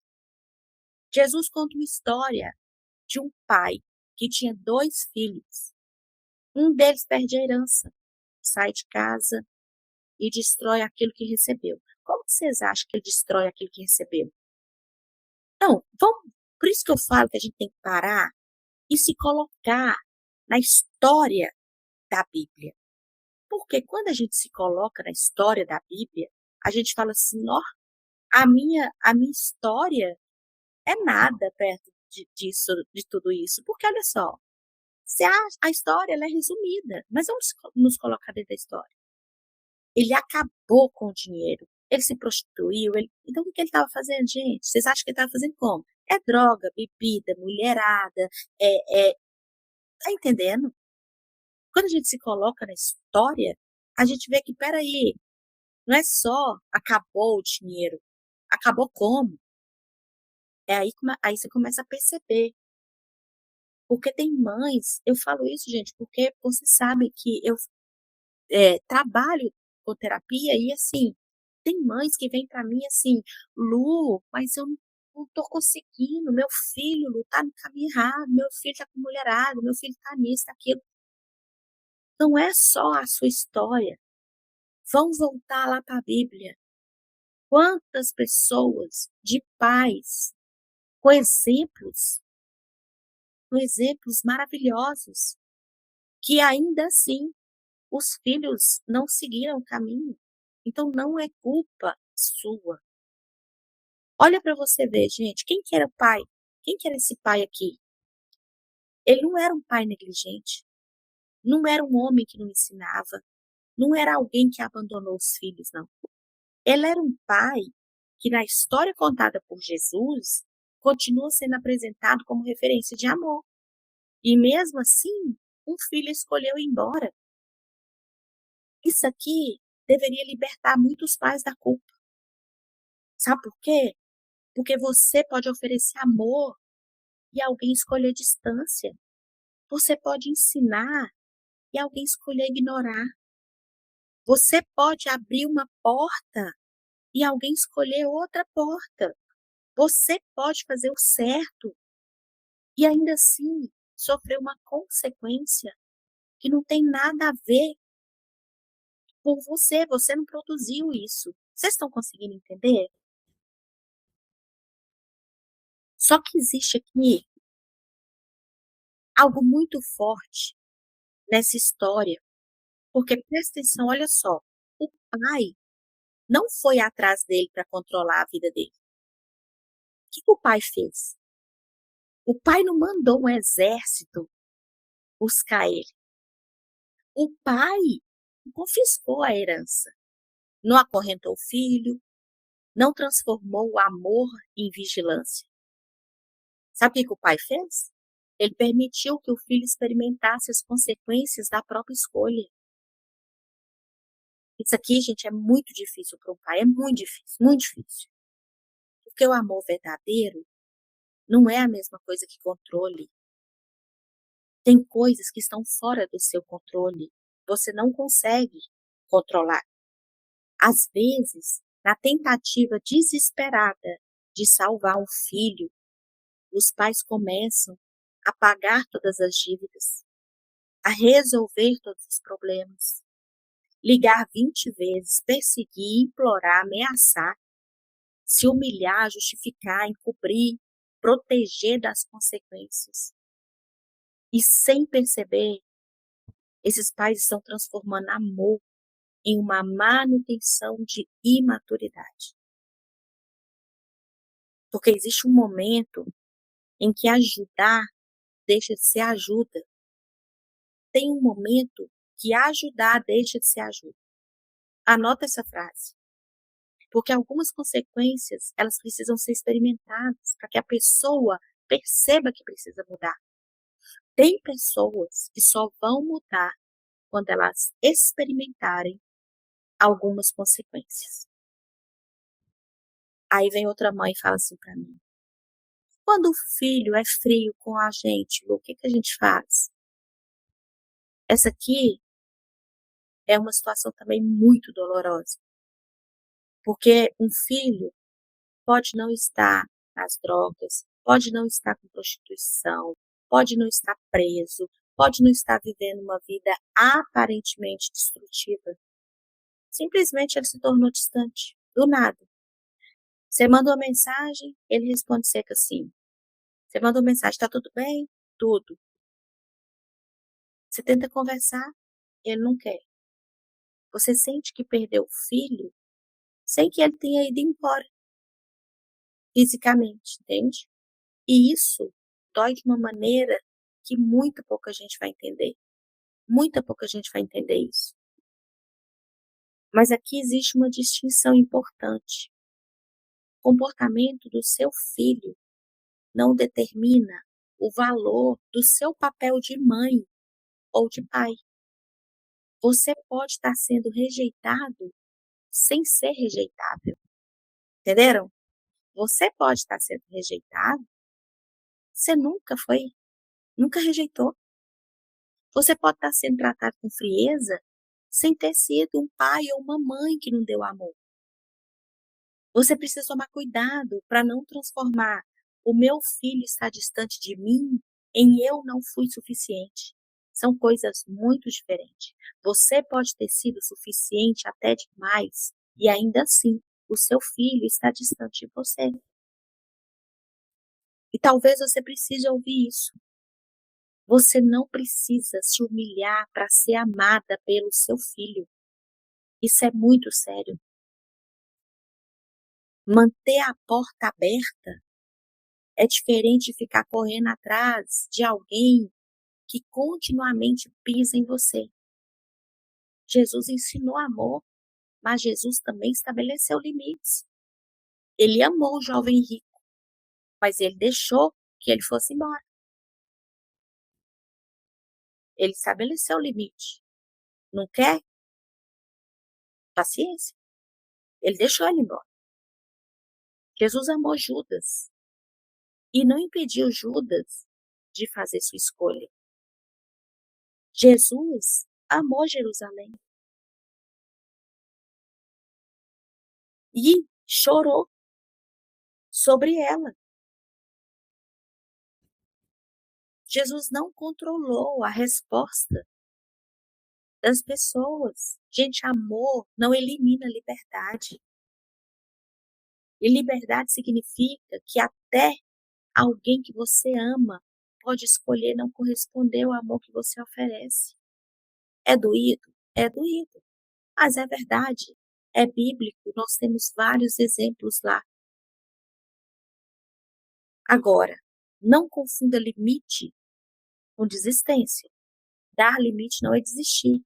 Jesus conta uma história de um pai que tinha 2 filhos. Um deles perde a herança, sai de casa e destrói aquilo que recebeu. Como vocês acham que ele destrói aquilo que recebeu? Não, por isso que eu falo que a gente tem que parar e se colocar na história da Bíblia. Porque quando a gente se coloca na história da Bíblia, a gente fala assim, ó, a minha história é nada perto disso, de tudo isso. Porque olha só, se a história ela é resumida, mas vamos nos colocar dentro da história. Ele acabou com o dinheiro, ele se prostituiu, então o que ele estava fazendo, gente? Vocês acham que ele estava fazendo como? É droga, bebida, mulherada, tá entendendo? Quando a gente se coloca na história, a gente vê que, peraí, não é só acabou o dinheiro, acabou como? Aí você começa a perceber. Porque tem mães, eu falo isso, gente, porque você sabe que eu trabalho com terapia e, assim, tem mães que vêm para mim assim, Lu, mas eu não tô conseguindo, meu filho, Lu, tá no caminho errado, meu filho tá com mulherada, meu filho tá nisso, tá aquilo. Não é só a sua história. Vamos voltar lá para a Bíblia. Quantas pessoas de pais com exemplos maravilhosos, que ainda assim os filhos não seguiram o caminho. Então não é culpa sua. Olha para você ver, gente, quem que era o pai? Quem que era esse pai aqui? Ele não era um pai negligente, não era um homem que não ensinava, não era alguém que abandonou os filhos, não. Ele era um pai que, na história contada por Jesus, continua sendo apresentado como referência de amor. E mesmo assim, um filho escolheu ir embora. Isso aqui deveria libertar muitos pais da culpa. Sabe por quê? Porque você pode oferecer amor e alguém escolher distância. Você pode ensinar e alguém escolher ignorar. Você pode abrir uma porta e alguém escolher outra porta. Você pode fazer o certo e ainda assim sofrer uma consequência que não tem nada a ver por você. Você não produziu isso. Vocês estão conseguindo entender? Só que existe aqui algo muito forte nessa história. Porque presta atenção, olha só. O pai não foi atrás dele para controlar a vida dele. O que o pai fez? O pai não mandou um exército buscar ele. O pai confiscou a herança. Não acorrentou o filho, não transformou o amor em vigilância. Sabe o que o pai fez? Ele permitiu que o filho experimentasse as consequências da própria escolha. Isso aqui, gente, é muito difícil para um pai, é muito difícil, muito difícil. Porque o amor verdadeiro não é a mesma coisa que controle. Tem coisas que estão fora do seu controle. Você não consegue controlar. Às vezes, na tentativa desesperada de salvar um filho, os pais começam a pagar todas as dívidas, a resolver todos os problemas, ligar 20 vezes, perseguir, implorar, ameaçar, se humilhar, justificar, encobrir, proteger das consequências. E sem perceber, esses pais estão transformando amor em uma manutenção de imaturidade. Porque existe um momento em que ajudar deixa de ser ajuda. tem um momento que ajudar deixa de ser ajuda. Anota essa frase. Porque algumas consequências, elas precisam ser experimentadas para que a pessoa perceba que precisa mudar. Tem pessoas que só vão mudar quando elas experimentarem algumas consequências. Aí vem outra mãe e fala assim para mim: quando o filho é frio com a gente, Lu, o que a gente faz? Essa aqui é uma situação também muito dolorosa, porque um filho pode não estar nas drogas, pode não estar com prostituição, pode não estar preso, pode não estar vivendo uma vida aparentemente destrutiva. Simplesmente ele se tornou distante, do nada. Você manda uma mensagem, ele responde seca assim. Você manda uma mensagem, tá tudo bem? Tudo. Você tenta conversar, ele não quer. Você sente que perdeu o filho sem que ele tenha ido embora fisicamente, entende? E isso dói de uma maneira que muita pouca gente vai entender. Muita pouca gente vai entender isso. Mas aqui existe uma distinção importante. O comportamento do seu filho não determina o valor do seu papel de mãe ou de pai. Você pode estar sendo rejeitado sem ser rejeitável. Entenderam? Você pode estar sendo rejeitado. Você nunca rejeitou. Você pode estar sendo tratado com frieza sem ter sido um pai ou uma mãe que não deu amor. Você precisa tomar cuidado para não transformar o meu filho está distante de mim em eu não fui suficiente. São coisas muito diferentes. Você pode ter sido suficiente até demais e ainda assim o seu filho está distante de você. E talvez você precise ouvir isso. Você não precisa se humilhar para ser amada pelo seu filho. Isso é muito sério. Manter a porta aberta é diferente de ficar correndo atrás de alguém que continuamente pisa em você. Jesus ensinou amor, mas Jesus também estabeleceu limites. Ele amou o jovem rico, mas ele deixou que ele fosse embora. Ele estabeleceu o limite. Não quer? Paciência. Ele deixou ele embora. Jesus amou Judas e não impediu Judas de fazer sua escolha. Jesus amou Jerusalém e chorou sobre ela. Jesus não controlou a resposta das pessoas. Gente, amor não elimina liberdade. E liberdade significa que até alguém que você ama pode escolher não corresponder ao amor que você oferece. É doído? É doído. Mas é verdade. É bíblico. Nós temos vários exemplos lá. Agora, não confunda limite com desistência. Dar limite não é desistir.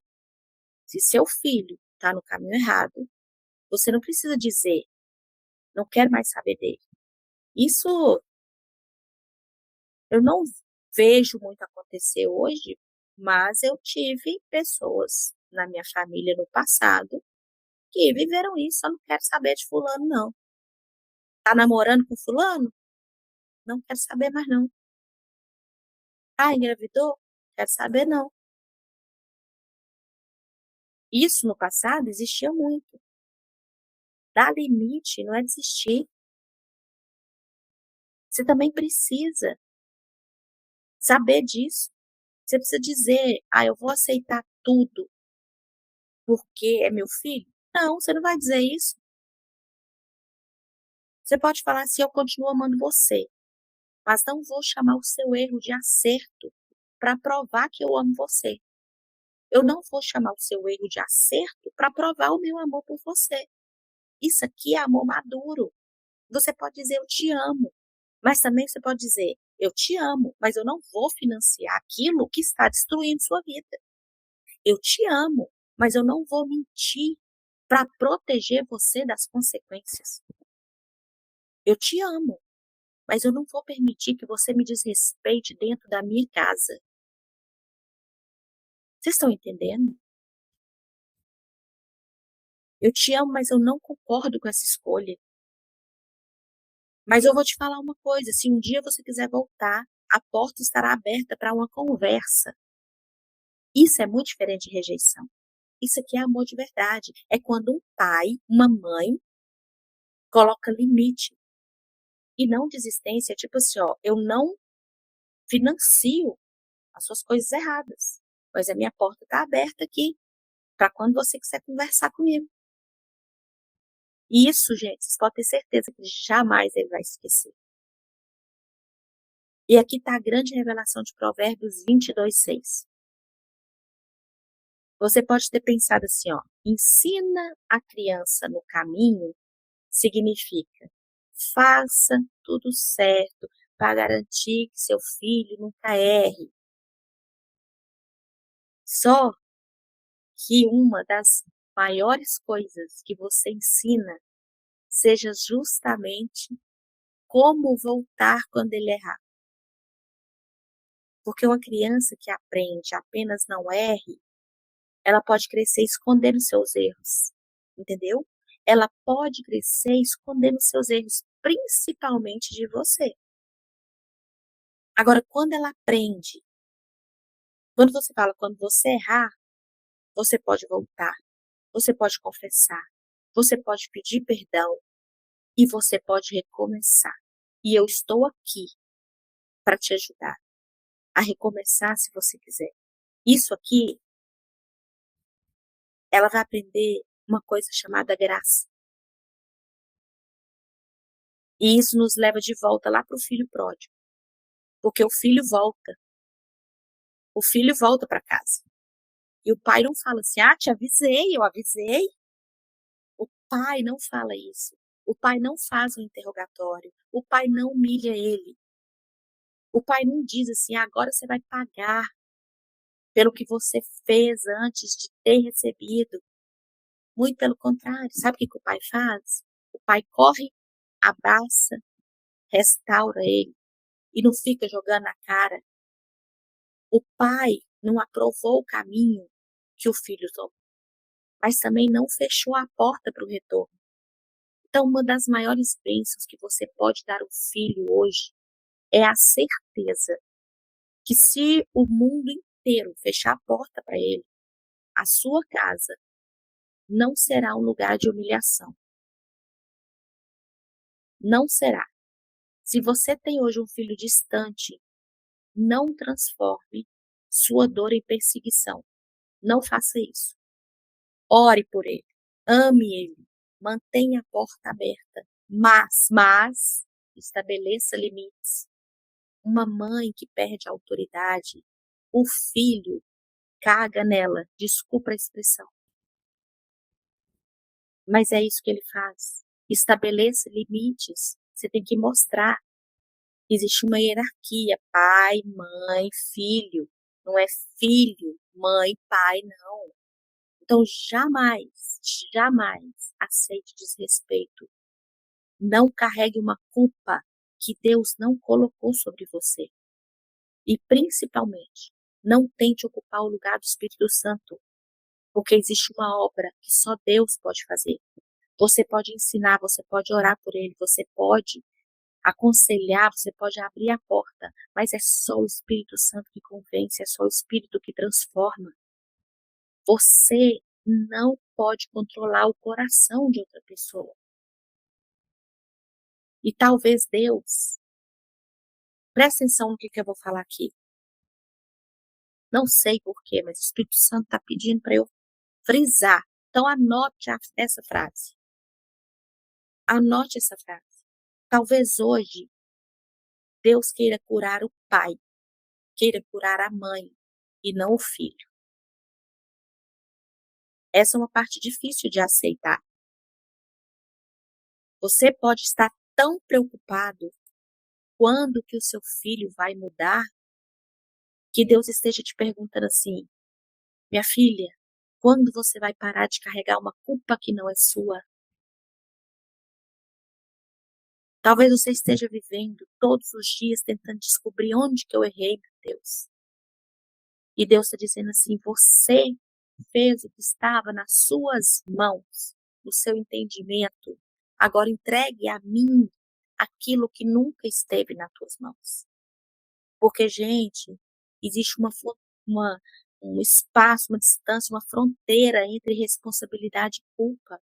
Se seu filho está no caminho errado, você não precisa dizer, não quero mais saber dele. Isso eu não vejo muito acontecer hoje, mas eu tive pessoas na minha família no passado que viveram isso. Eu não quero saber de fulano, não. Tá namorando com fulano? Não quero saber mais, não. Ah, engravidou? Quero saber, não. Isso no passado existia muito. Dar limite não é desistir. Você também precisa saber disso. Você precisa dizer, eu vou aceitar tudo porque é meu filho. Não, você não vai dizer isso. Você pode falar assim, eu continuo amando você, mas não vou chamar o seu erro de acerto para provar que eu amo você. Eu não vou chamar o seu erro de acerto para provar o meu amor por você. Isso aqui é amor maduro. Você pode dizer eu te amo, mas também você pode dizer Eu te amo, mas eu não vou financiar aquilo que está destruindo sua vida. Eu te amo, mas eu não vou mentir para proteger você das consequências. Eu te amo, mas eu não vou permitir que você me desrespeite dentro da minha casa. Vocês estão entendendo? Eu te amo, mas eu não concordo com essa escolha. Mas eu vou te falar uma coisa: se um dia você quiser voltar, a porta estará aberta para uma conversa. Isso é muito diferente de rejeição. Isso aqui é amor de verdade. É quando um pai, uma mãe, coloca limite. E não desistência, tipo assim, ó, eu não financio as suas coisas erradas, mas a minha porta está aberta aqui para quando você quiser conversar comigo. E isso, gente, vocês podem ter certeza que jamais ele vai esquecer. E aqui está a grande revelação de Provérbios 22:6. Você pode ter pensado assim, ó, ensina a criança no caminho significa faça tudo certo para garantir que seu filho nunca erre. Só que uma das maiores coisas que você ensina seja justamente como voltar quando ele errar. Porque uma criança que aprende apenas não erre, ela pode crescer escondendo seus erros, entendeu? Ela pode crescer escondendo seus erros, principalmente de você. Agora, quando ela aprende, quando você fala, quando você errar, você pode voltar, você pode confessar, você pode pedir perdão e você pode recomeçar. E eu estou aqui para te ajudar a recomeçar se você quiser. Isso aqui, ela vai aprender uma coisa chamada graça. E isso nos leva de volta lá para o filho pródigo. Porque o filho volta. O filho volta para casa. E o pai não fala assim, ah, te avisei, eu avisei. O pai não fala isso. O pai não faz um interrogatório. O pai não humilha ele. O pai não diz assim, agora você vai pagar pelo que você fez antes de ter recebido. Muito pelo contrário. Sabe o que o pai faz? O pai corre, abraça, restaura ele e não fica jogando na cara. O pai não aprovou o caminho que o filho tomou, mas também não fechou a porta para o retorno. Então, uma das maiores bênçãos que você pode dar ao filho hoje é a certeza que se o mundo inteiro fechar a porta para ele, a sua casa não será um lugar de humilhação. Não será. Se você tem hoje um filho distante, não transforme sua dor em perseguição. Não faça isso. Ore por ele. Ame ele. Mantenha a porta aberta. Mas estabeleça limites. Uma mãe que perde a autoridade, o filho caga nela. Desculpa a expressão. Mas é isso que ele faz. Estabeleça limites. Você tem que mostrar. Existe uma hierarquia, pai, mãe, filho. Não é filho, mãe, pai, não. Então, jamais aceite desrespeito. Não carregue uma culpa que Deus não colocou sobre você. E, principalmente, não tente ocupar o lugar do Espírito Santo, porque existe uma obra que só Deus pode fazer. Você pode ensinar, você pode orar por ele, você pode aconselhar, você pode abrir a porta, mas é só o Espírito Santo que convence, é só o Espírito que transforma. Você não pode controlar o coração de outra pessoa. E talvez Deus, presta atenção no que eu vou falar aqui. Não sei porquê, mas o Espírito Santo está pedindo para eu frisar. Então anote essa frase. Anote essa frase. Talvez hoje Deus queira curar o pai, queira curar a mãe e não o filho. Essa é uma parte difícil de aceitar. Você pode estar tão preocupado quando que o seu filho vai mudar, que Deus esteja te perguntando assim: minha filha, quando você vai parar de carregar uma culpa que não é sua? Talvez você esteja vivendo todos os dias tentando descobrir onde que eu errei, meu Deus. E Deus está dizendo assim: você fez o que estava nas suas mãos, no seu entendimento. Agora entregue a mim aquilo que nunca esteve nas tuas mãos. Porque, gente, existe uma, um espaço, uma distância, uma fronteira entre responsabilidade e culpa.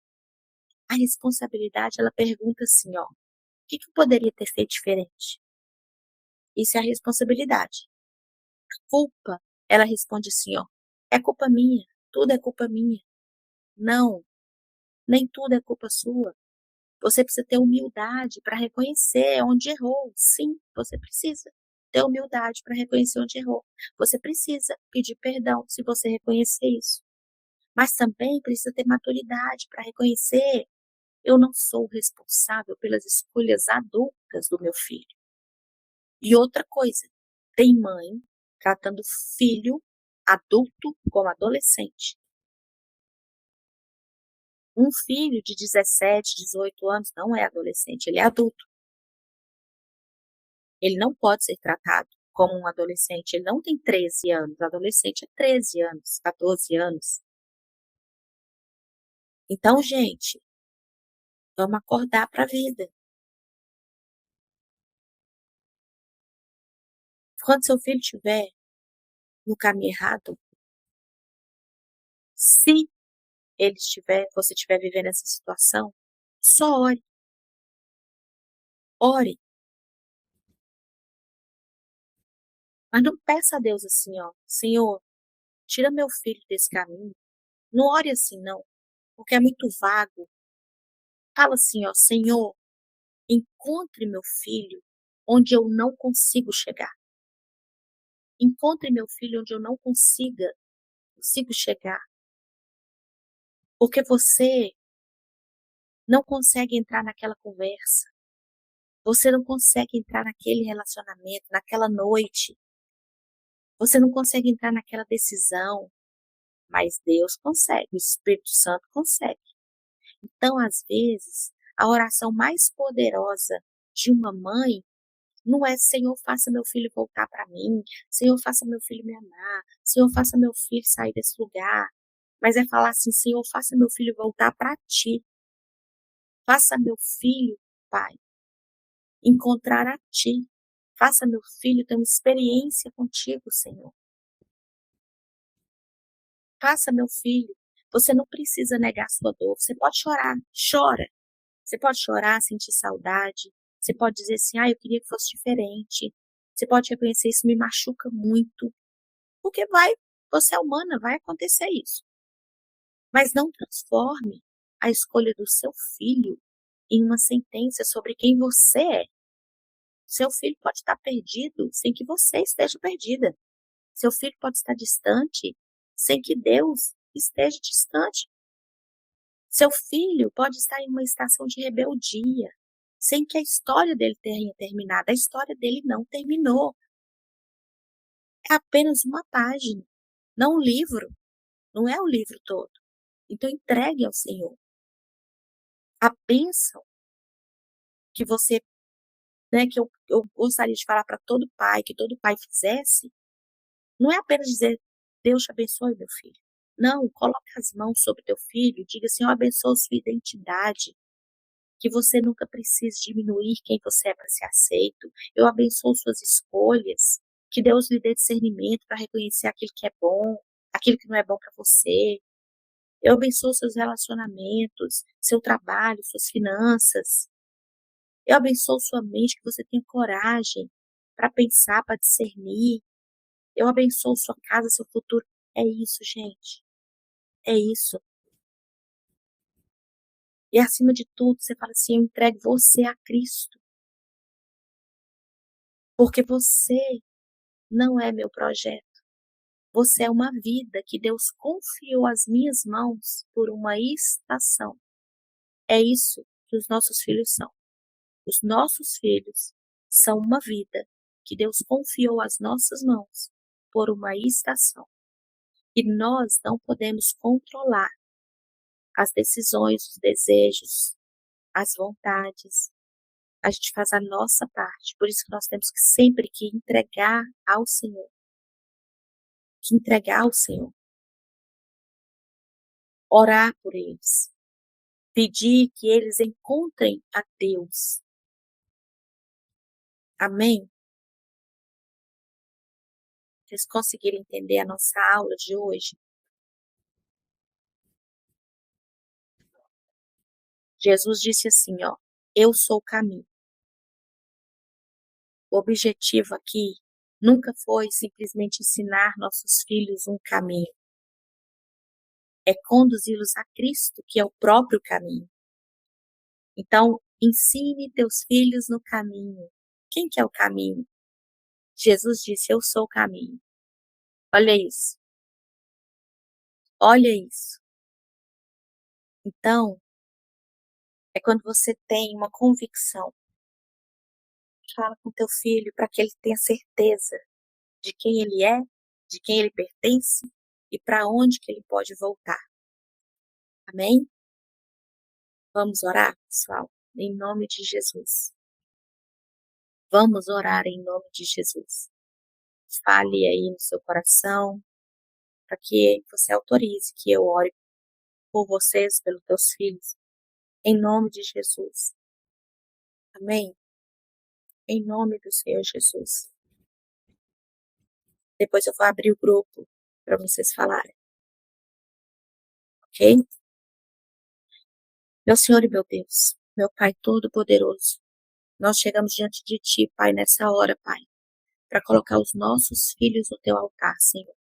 A responsabilidade, ela pergunta assim, ó, o que eu poderia ter feito diferente? Isso é a responsabilidade. A culpa, ela responde assim, ó, é culpa minha, tudo é culpa minha. Não, nem tudo é culpa sua. Você precisa ter humildade para reconhecer onde errou. Sim, você precisa ter humildade para reconhecer onde errou. Você precisa pedir perdão se você reconhecer isso. Mas também precisa ter maturidade para reconhecer: eu não sou responsável pelas escolhas adultas do meu filho. E outra coisa, tem mãe tratando filho adulto como adolescente. Um filho de 17, 18 anos não é adolescente, ele é adulto. Ele não pode ser tratado como um adolescente. Ele não tem 13 anos. Adolescente é 13 anos, 14 anos. Então, gente, vamos acordar para a vida. Quando seu filho estiver no caminho errado, se você estiver vivendo essa situação, só ore. Ore. Mas não peça a Deus assim, ó, Senhor, tira meu filho desse caminho. Não ore assim, não, porque é muito vago. Fala assim, ó, Senhor, encontre meu filho onde eu não consigo chegar. Encontre meu filho onde eu não consigo chegar. Porque você não consegue entrar naquela conversa. Você não consegue entrar naquele relacionamento, naquela noite. Você não consegue entrar naquela decisão. Mas Deus consegue, o Espírito Santo consegue. Então, às vezes, a oração mais poderosa de uma mãe não é: Senhor, faça meu filho voltar para mim. Senhor, faça meu filho me amar. Senhor, faça meu filho sair desse lugar. Mas é falar assim: Senhor, faça meu filho voltar para ti. Faça meu filho, Pai, encontrar a ti. Faça meu filho ter uma experiência contigo, Senhor. Faça meu filho. Você não precisa negar sua dor. Você pode chorar. Chora. Você pode chorar, sentir saudade. Você pode dizer assim: eu queria que fosse diferente. Você pode reconhecer: isso me machuca muito. Porque você é humana, vai acontecer isso. Mas não transforme a escolha do seu filho em uma sentença sobre quem você é. Seu filho pode estar perdido sem que você esteja perdida. Seu filho pode estar distante sem que Deus esteja distante. Seu filho pode estar em uma estação de rebeldia sem que a história dele tenha terminado. A história dele não terminou. É apenas uma página, não um livro. Não é o livro todo. Então entregue ao Senhor. A bênção que você, né, que eu gostaria de falar para todo pai, que todo pai fizesse, não é apenas dizer: Deus te abençoe, meu filho. Não, coloque as mãos sobre teu filho e diga assim: eu abençoo sua identidade, que você nunca precise diminuir quem você é para ser aceito. Eu abençoo suas escolhas, que Deus lhe dê discernimento para reconhecer aquilo que é bom, aquilo que não é bom para você. Eu abençoo seus relacionamentos, seu trabalho, suas finanças. Eu abençoo sua mente, que você tenha coragem para pensar, para discernir. Eu abençoo sua casa, seu futuro. É isso, gente. É isso. E acima de tudo, você fala assim: eu entrego você a Cristo. Porque você não é meu projeto. Você é uma vida que Deus confiou às minhas mãos por uma estação. É isso que os nossos filhos são. Os nossos filhos são uma vida que Deus confiou às nossas mãos por uma estação. E nós não podemos controlar as decisões, os desejos, as vontades. A gente faz a nossa parte. Por isso que nós temos que sempre que entregar ao Senhor. Que entregar ao Senhor. Orar por eles. Pedir que eles encontrem a Deus. Amém? Vocês conseguiram entender a nossa aula de hoje? Jesus disse assim, ó, eu sou o caminho. O objetivo aqui nunca foi simplesmente ensinar nossos filhos um caminho. É conduzi-los a Cristo, que é o próprio caminho. Então, ensine teus filhos no caminho. Quem que é o caminho? Jesus disse, eu sou o caminho. Olha isso. Olha isso. Então, é quando você tem uma convicção. Fala com teu filho para que ele tenha certeza de quem ele é, de quem ele pertence e para onde que ele pode voltar. Amém? Vamos orar, pessoal, em nome de Jesus. Vamos orar em nome de Jesus. Fale aí no seu coração, para que você autorize que eu ore por vocês, pelos teus filhos, em nome de Jesus. Amém? Em nome do Senhor Jesus. Depois eu vou abrir o grupo para vocês falarem. Ok? Meu Senhor e meu Deus, meu Pai Todo-Poderoso, nós chegamos diante de Ti, Pai, nessa hora, Pai, para colocar os nossos filhos no Teu altar, Senhor.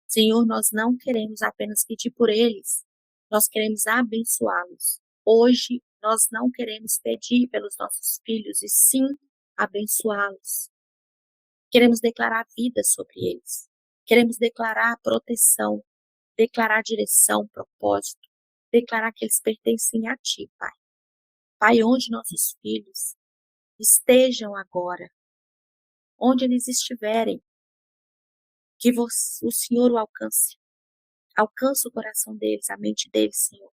Senhor, nós não queremos apenas pedir por eles, nós queremos abençoá-los. Hoje, nós não queremos pedir pelos nossos filhos, e sim abençoá-los. Queremos declarar vida sobre eles. Queremos declarar proteção, declarar direção, propósito, declarar que eles pertencem a Ti, Pai. Pai, onde nossos filhos estejam agora, onde eles estiverem, que o Senhor o alcance. Alcança o coração deles, a mente deles, Senhor.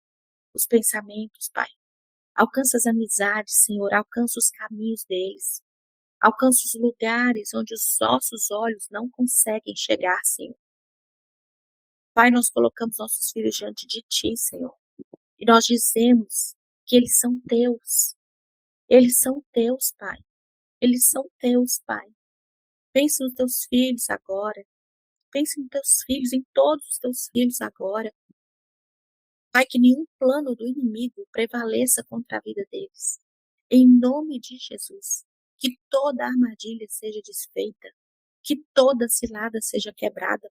Os pensamentos, Pai. Alcança as amizades, Senhor. Alcança os caminhos deles. Alcança os lugares onde os nossos olhos não conseguem chegar, Senhor. Pai, nós colocamos nossos filhos diante de Ti, Senhor. E nós dizemos que eles são Teus. Eles são Teus, Pai. Eles são Teus, Pai. Pense nos Teus filhos agora. Pense nos Teus filhos, em todos os Teus filhos agora. Pai, que nenhum plano do inimigo prevaleça contra a vida deles. Em nome de Jesus, que toda armadilha seja desfeita, que toda cilada seja quebrada,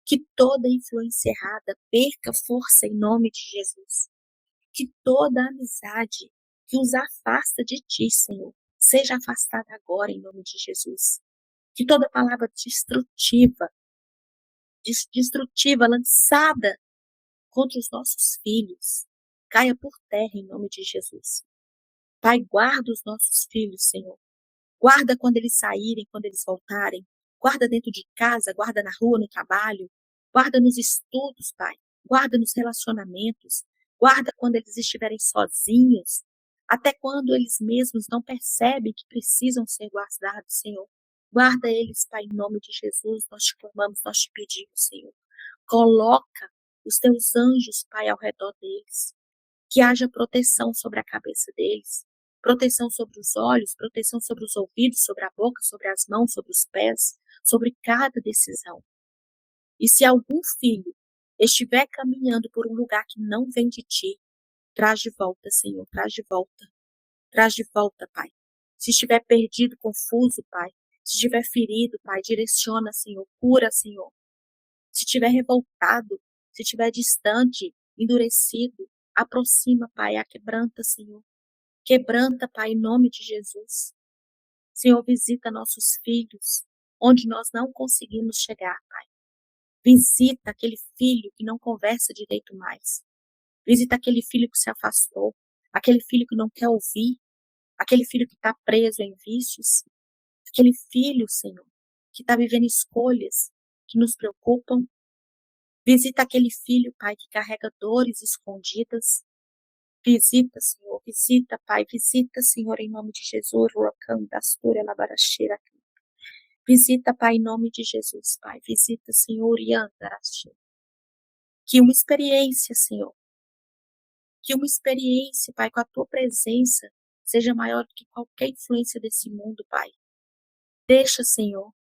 que toda influência errada perca força em nome de Jesus. Que toda amizade que os afasta de Ti, Senhor, seja afastada agora em nome de Jesus. Que toda palavra destrutiva lançada contra os nossos filhos caia por terra em nome de Jesus. Pai, guarda os nossos filhos, Senhor. Guarda quando eles saírem, quando eles voltarem. Guarda dentro de casa, guarda na rua, no trabalho. Guarda nos estudos, Pai. Guarda nos relacionamentos. Guarda quando eles estiverem sozinhos. Até quando eles mesmos não percebem que precisam ser guardados, Senhor. Guarda eles, Pai, em nome de Jesus. Nós te clamamos, nós te pedimos, Senhor. Coloca os teus anjos, Pai, ao redor deles. Que haja proteção sobre a cabeça deles, proteção sobre os olhos, proteção sobre os ouvidos, sobre a boca, sobre as mãos, sobre os pés, sobre cada decisão. E se algum filho estiver caminhando por um lugar que não vem de Ti, traz de volta, Senhor, traz de volta. Traz de volta, Pai. Se estiver perdido, confuso, Pai. Se estiver ferido, Pai, direciona, Senhor, cura, Senhor. Se estiver revoltado, se estiver distante, endurecido, aproxima, Pai, quebranta, Senhor. Quebranta, Pai, em nome de Jesus. Senhor, visita nossos filhos, onde nós não conseguimos chegar, Pai. Visita aquele filho que não conversa direito mais. Visita aquele filho que se afastou, aquele filho que não quer ouvir, aquele filho que está preso em vícios, aquele filho, Senhor, que está vivendo escolhas que nos preocupam. Visita aquele filho, Pai, que carrega dores escondidas. Visita, Senhor, visita, Pai, visita, Senhor, em nome de Jesus. Visita, Pai, em nome de Jesus, Pai. Visita, Senhor, e Andarashi. Que uma experiência, Senhor, que uma experiência, Pai, com a Tua presença seja maior do que qualquer influência desse mundo, Pai. Deixa, Senhor,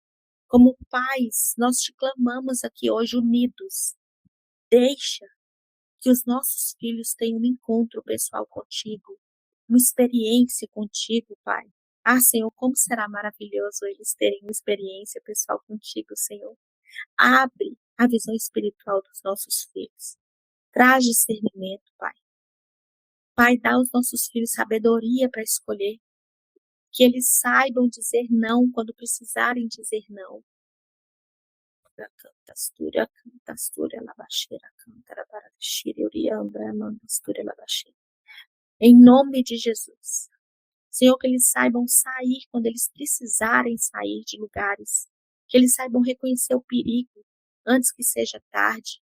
como pais, nós te clamamos aqui hoje unidos. Deixa que os nossos filhos tenham um encontro pessoal contigo, uma experiência contigo, Pai. Ah, Senhor, como será maravilhoso eles terem uma experiência pessoal contigo, Senhor. Abre a visão espiritual dos nossos filhos. Traz discernimento, Pai. Pai, dá aos nossos filhos sabedoria para escolher. Que eles saibam dizer não quando precisarem dizer não. Em nome de Jesus. Senhor, que eles saibam sair quando eles precisarem sair de lugares. Que eles saibam reconhecer o perigo antes que seja tarde.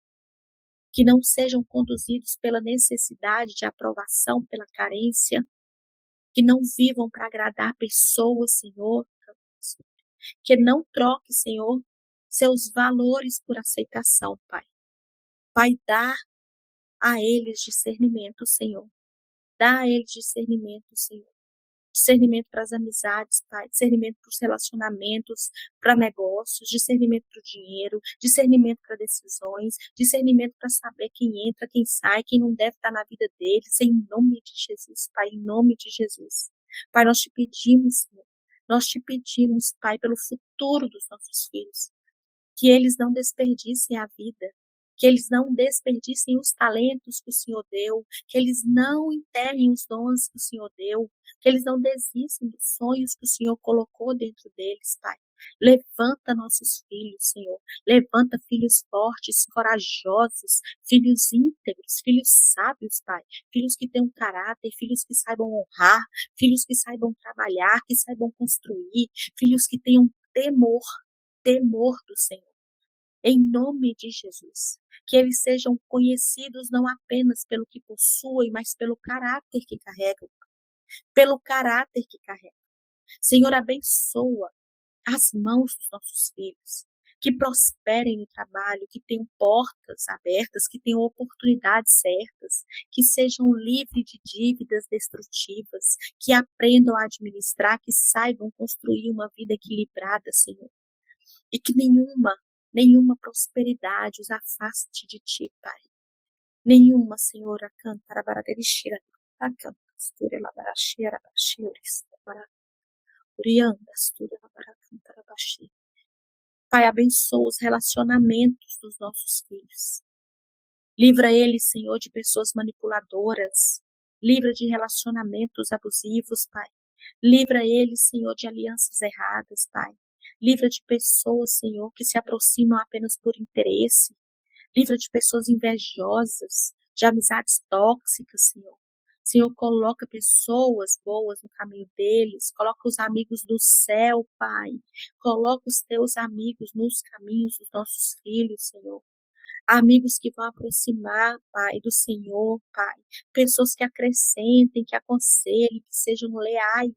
Que não sejam conduzidos pela necessidade de aprovação, pela carência. Que não vivam para agradar pessoas, Senhor. Que não troque, Senhor, seus valores por aceitação, Pai. Pai, dá a eles discernimento, Senhor. Dá a eles discernimento, Senhor. Discernimento para as amizades, Pai. Discernimento para os relacionamentos, para negócios. Discernimento para o dinheiro. Discernimento para decisões. Discernimento para saber quem entra, quem sai, quem não deve estar na vida deles. Em nome de Jesus, Pai. Em nome de Jesus. Pai, nós te pedimos, Senhor. Nós te pedimos, Pai, pelo futuro dos nossos filhos. Que eles não desperdicem a vida, que eles não desperdicem os talentos que o Senhor deu, que eles não enterrem os dons que o Senhor deu, que eles não desistam dos sonhos que o Senhor colocou dentro deles, Pai. Levanta nossos filhos, Senhor. Levanta filhos fortes, corajosos, filhos íntegros, filhos sábios, Pai. Filhos que tenham caráter, filhos que saibam honrar, filhos que saibam trabalhar, que saibam construir, filhos que tenham temor do Senhor. Em nome de Jesus. Que eles sejam conhecidos não apenas pelo que possuem, mas pelo caráter que carregam. Pelo caráter que carregam. Senhor, abençoa as mãos dos nossos filhos. Que prosperem no trabalho, que tenham portas abertas, que tenham oportunidades certas, que sejam livres de dívidas destrutivas, que aprendam a administrar, que saibam construir uma vida equilibrada, Senhor. E que nenhuma prosperidade os afaste de ti, Pai. Nenhuma, Senhor, Pai, abençoa os relacionamentos dos nossos filhos. Livra eles, Senhor, de pessoas manipuladoras. Livra de relacionamentos abusivos, Pai. Livra eles, Senhor, de alianças erradas, Pai. Livra de pessoas, Senhor, que se aproximam apenas por interesse. Livra de pessoas invejosas, de amizades tóxicas, Senhor. Senhor, coloca pessoas boas no caminho deles. Coloca os amigos do céu, Pai. Coloca os teus amigos nos caminhos dos nossos filhos, Senhor. Amigos que vão aproximar, Pai, do Senhor, Pai. Pessoas que acrescentem, que aconselhem, que sejam leais,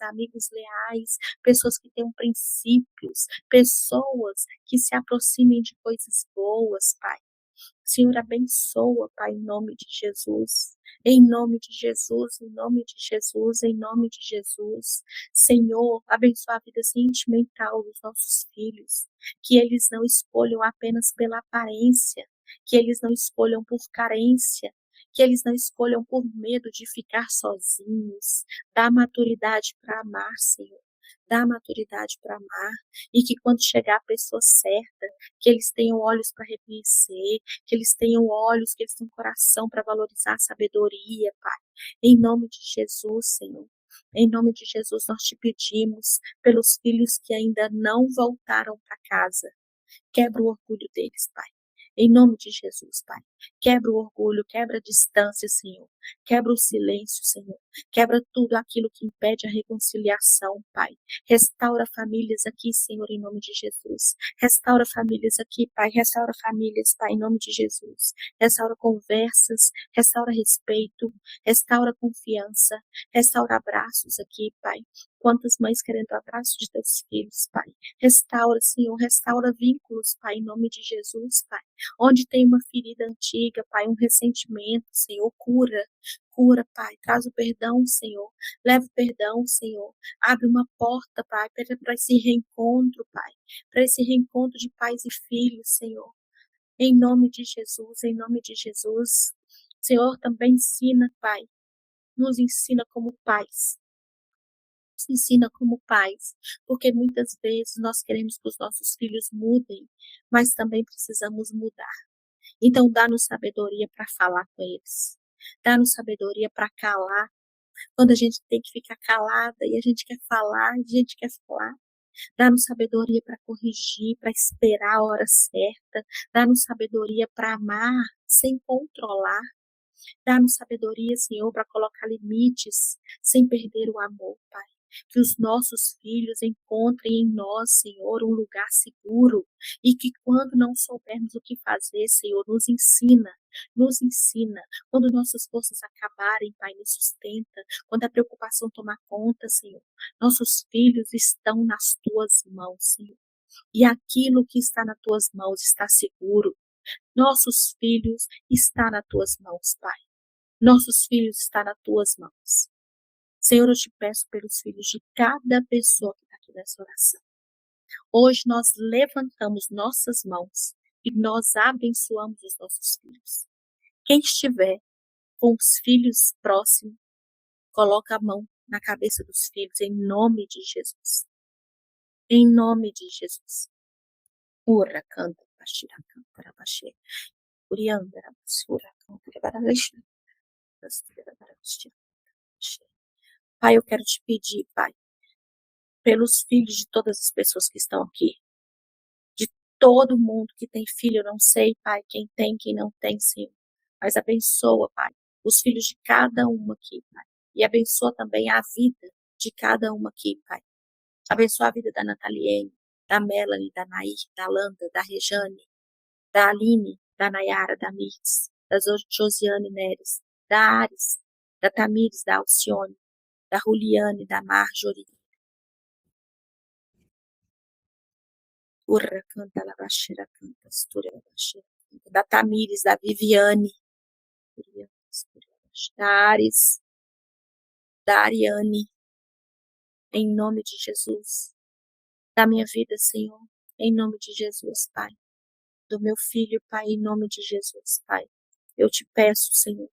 amigos leais, pessoas que tenham princípios, pessoas que se aproximem de coisas boas, Pai. Senhor, abençoa, Pai, em nome de Jesus. Em nome de Jesus, em nome de Jesus, em nome de Jesus. Senhor, abençoa a vida sentimental dos nossos filhos. Que eles não escolham apenas pela aparência. Que eles não escolham por carência. Que eles não escolham por medo de ficar sozinhos. Dá maturidade para amar, Senhor. Dá maturidade para amar. E que quando chegar a pessoa certa, que eles tenham olhos para reconhecer, que eles tenham olhos, que eles tenham coração para valorizar a sabedoria, Pai. Em nome de Jesus, Senhor. Em nome de Jesus, nós te pedimos pelos filhos que ainda não voltaram para casa. Quebra o orgulho deles, Pai. Em nome de Jesus, Pai. Quebra o orgulho, quebra a distância, Senhor. Quebra o silêncio, Senhor. Quebra tudo aquilo que impede a reconciliação, Pai. Restaura famílias aqui, Senhor, em nome de Jesus. Restaura famílias aqui, Pai. Restaura famílias, Pai, em nome de Jesus. Restaura conversas, restaura respeito, restaura confiança, restaura abraços aqui, Pai. Quantas mães querendo o abraço de teus filhos, Pai. Restaura, Senhor, restaura vínculos, Pai, em nome de Jesus, Pai. Onde tem uma ferida antiga, Pai, um ressentimento, Senhor, cura. Cura, Pai. Traz o perdão, Senhor. Leva o perdão, Senhor. Abre uma porta, Pai, para esse reencontro, Pai. Para esse reencontro de pais e filhos, Senhor. Em nome de Jesus, em nome de Jesus. Senhor, também ensina, Pai. Nos ensina como pais. Nos ensina como pais. Porque muitas vezes nós queremos que os nossos filhos mudem, mas também precisamos mudar. Então, dá-nos sabedoria para falar com eles. Dá-nos sabedoria para calar. Quando a gente tem que ficar calada e a gente quer falar, a gente quer falar. Dá-nos sabedoria para corrigir, para esperar a hora certa. Dá-nos sabedoria para amar sem controlar. Dá-nos sabedoria, Senhor, para colocar limites sem perder o amor, Pai. Que os nossos filhos encontrem em nós, Senhor, um lugar seguro e que quando não soubermos o que fazer, Senhor, nos ensina. Nos ensina. Quando nossas forças acabarem, Pai, nos sustenta. Quando a preocupação tomar conta, Senhor, nossos filhos estão nas tuas mãos, Senhor. E aquilo que está nas tuas mãos está seguro. Nossos filhos estão nas tuas mãos, Pai. Nossos filhos estão nas tuas mãos. Senhor, eu te peço pelos filhos de cada pessoa que está aqui nessa oração. Hoje nós levantamos nossas mãos e nós abençoamos os nossos filhos. Quem estiver com os filhos próximos, coloca a mão na cabeça dos filhos em nome de Jesus. Em nome de Jesus. Ura canta, bashira canta, rabashê. Uriandara, basura canta, barabashê. Pai, eu quero te pedir, Pai, pelos filhos de todas as pessoas que estão aqui, de todo mundo que tem filho, eu não sei, Pai, quem tem, quem não tem, Senhor, mas abençoa, Pai, os filhos de cada um aqui, Pai, e abençoa também a vida de cada um aqui, Pai. Abençoa a vida da Nataliene, da Melanie, da Nair, da Landa, da Rejane, da Aline, da Nayara, da Mirtz, da Josiane Neres, da Ares, da Tamires, da Alcione, da Juliane, da Marjorie, Urra canta, Labaxeira canta, Astúria Labaxeira canta, da Tamires, da Viviane, da Ares, da Ariane, em nome de Jesus, da minha vida, Senhor, em nome de Jesus, Pai, do meu filho, Pai, em nome de Jesus, Pai, eu te peço, Senhor,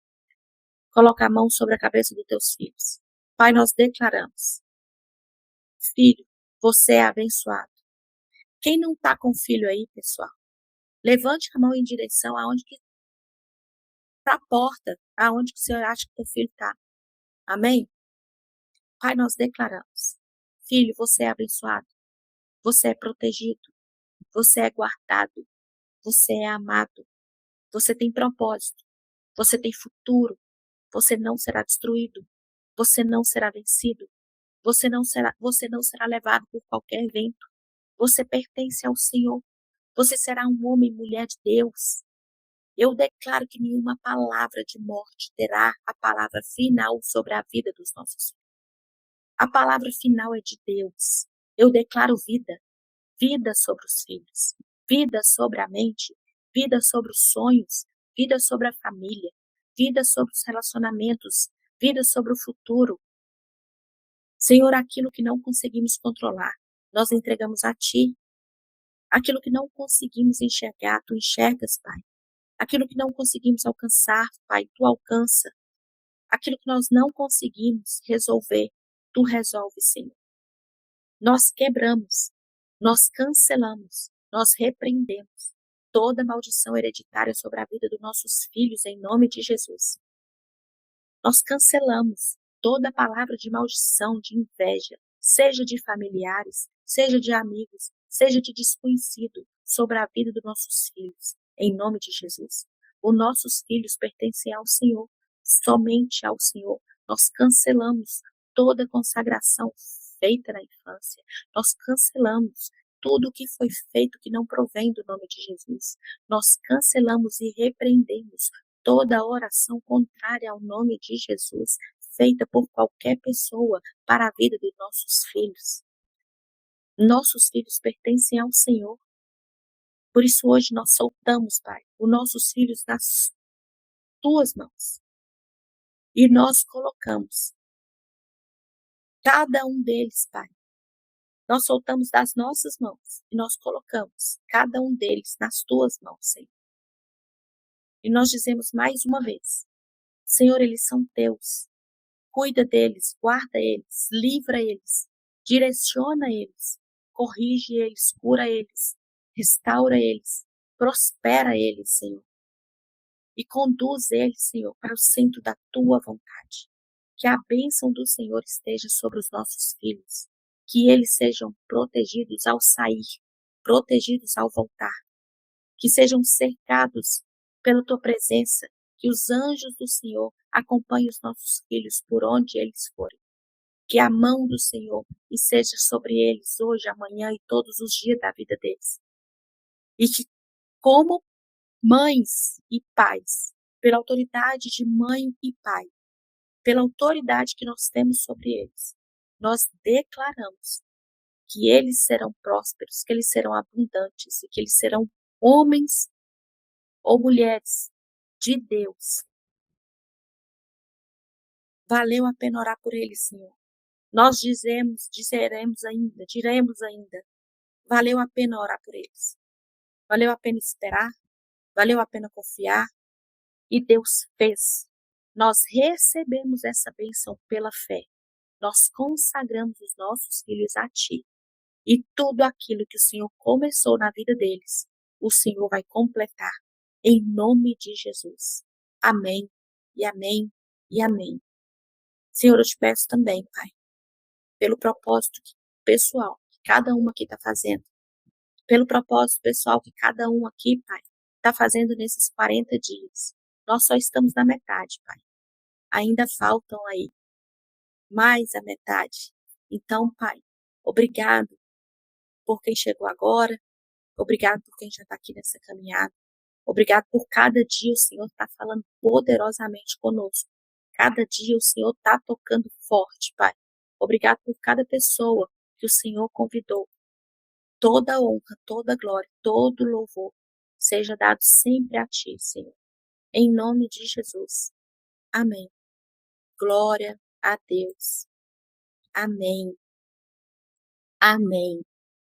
coloca a mão sobre a cabeça dos teus filhos. Pai, nós declaramos, filho, você é abençoado. Quem não está com filho aí, pessoal, levante a mão em direção aonde que está a porta, aonde que o Senhor acha que teu filho está. Amém? Pai, nós declaramos, filho, você é abençoado, você é protegido, você é guardado, você é amado, você tem propósito, você tem futuro, você não será destruído, você não será vencido, você não será levado por qualquer vento. Você pertence ao Senhor. Você será um homem e mulher de Deus. Eu declaro que nenhuma palavra de morte terá a palavra final sobre a vida dos nossos filhos. A palavra final é de Deus. Eu declaro vida. Vida sobre os filhos. Vida sobre a mente. Vida sobre os sonhos. Vida sobre a família. Vida sobre os relacionamentos. Vida sobre o futuro. Senhor, aquilo que não conseguimos controlar, nós entregamos a Ti. Aquilo que não conseguimos enxergar, Tu enxergas, Pai. Aquilo que não conseguimos alcançar, Pai, Tu alcança. Aquilo que nós não conseguimos resolver, Tu resolves, Senhor. Nós quebramos, nós cancelamos, nós repreendemos toda maldição hereditária sobre a vida dos nossos filhos, em nome de Jesus. Nós cancelamos toda palavra de maldição, de inveja, seja de familiares, seja de amigos, seja de desconhecido, sobre a vida dos nossos filhos, em nome de Jesus. Os nossos filhos pertencem ao Senhor, somente ao Senhor. Nós cancelamos toda consagração feita na infância. Nós cancelamos tudo o que foi feito que não provém do nome de Jesus. Nós cancelamos e repreendemos toda oração contrária ao nome de Jesus, feita por qualquer pessoa para a vida dos nossos filhos. Nossos filhos pertencem ao Senhor. Por isso hoje nós soltamos, Pai, os nossos filhos nas tuas mãos. E nós colocamos cada um deles, Pai. Nós soltamos das nossas mãos e nós colocamos cada um deles nas tuas mãos, Senhor. E nós dizemos mais uma vez, Senhor, eles são teus. Cuida deles, guarda eles, livra eles, direciona eles, corrige eles, cura eles, restaura eles, prospera eles, Senhor. E conduz eles, Senhor, para o centro da tua vontade. Que a bênção do Senhor esteja sobre os nossos filhos, que eles sejam protegidos ao sair, protegidos ao voltar, que sejam cercados pela tua presença, que os anjos do Senhor acompanhem os nossos filhos por onde eles forem. Que a mão do Senhor esteja sobre eles hoje, amanhã e todos os dias da vida deles. E que, como mães e pais, pela autoridade de mãe e pai, pela autoridade que nós temos sobre eles, nós declaramos que eles serão prósperos, que eles serão abundantes e que eles serão homens ou mulheres de Deus. Valeu a pena orar por eles, Senhor. Nós diremos ainda, valeu a pena orar por eles. Valeu a pena esperar, valeu a pena confiar, e Deus fez. Nós recebemos essa bênção pela fé. Nós consagramos os nossos filhos a Ti. E tudo aquilo que o Senhor começou na vida deles, o Senhor vai completar. Em nome de Jesus. Amém, e amém, e amém. Senhor, eu te peço também, Pai, pelo propósito pessoal que cada um aqui está fazendo, pelo propósito pessoal que cada um aqui, Pai, está fazendo nesses 40 dias. Nós só estamos na metade, Pai. Ainda faltam aí mais a metade. Então, Pai, obrigado por quem chegou agora, obrigado por quem já está aqui nessa caminhada, obrigado por cada dia o Senhor está falando poderosamente conosco. Cada dia o Senhor está tocando forte, Pai. Obrigado por cada pessoa que o Senhor convidou. Toda honra, toda glória, todo louvor seja dado sempre a Ti, Senhor. Em nome de Jesus. Amém. Glória a Deus. Amém. Amém.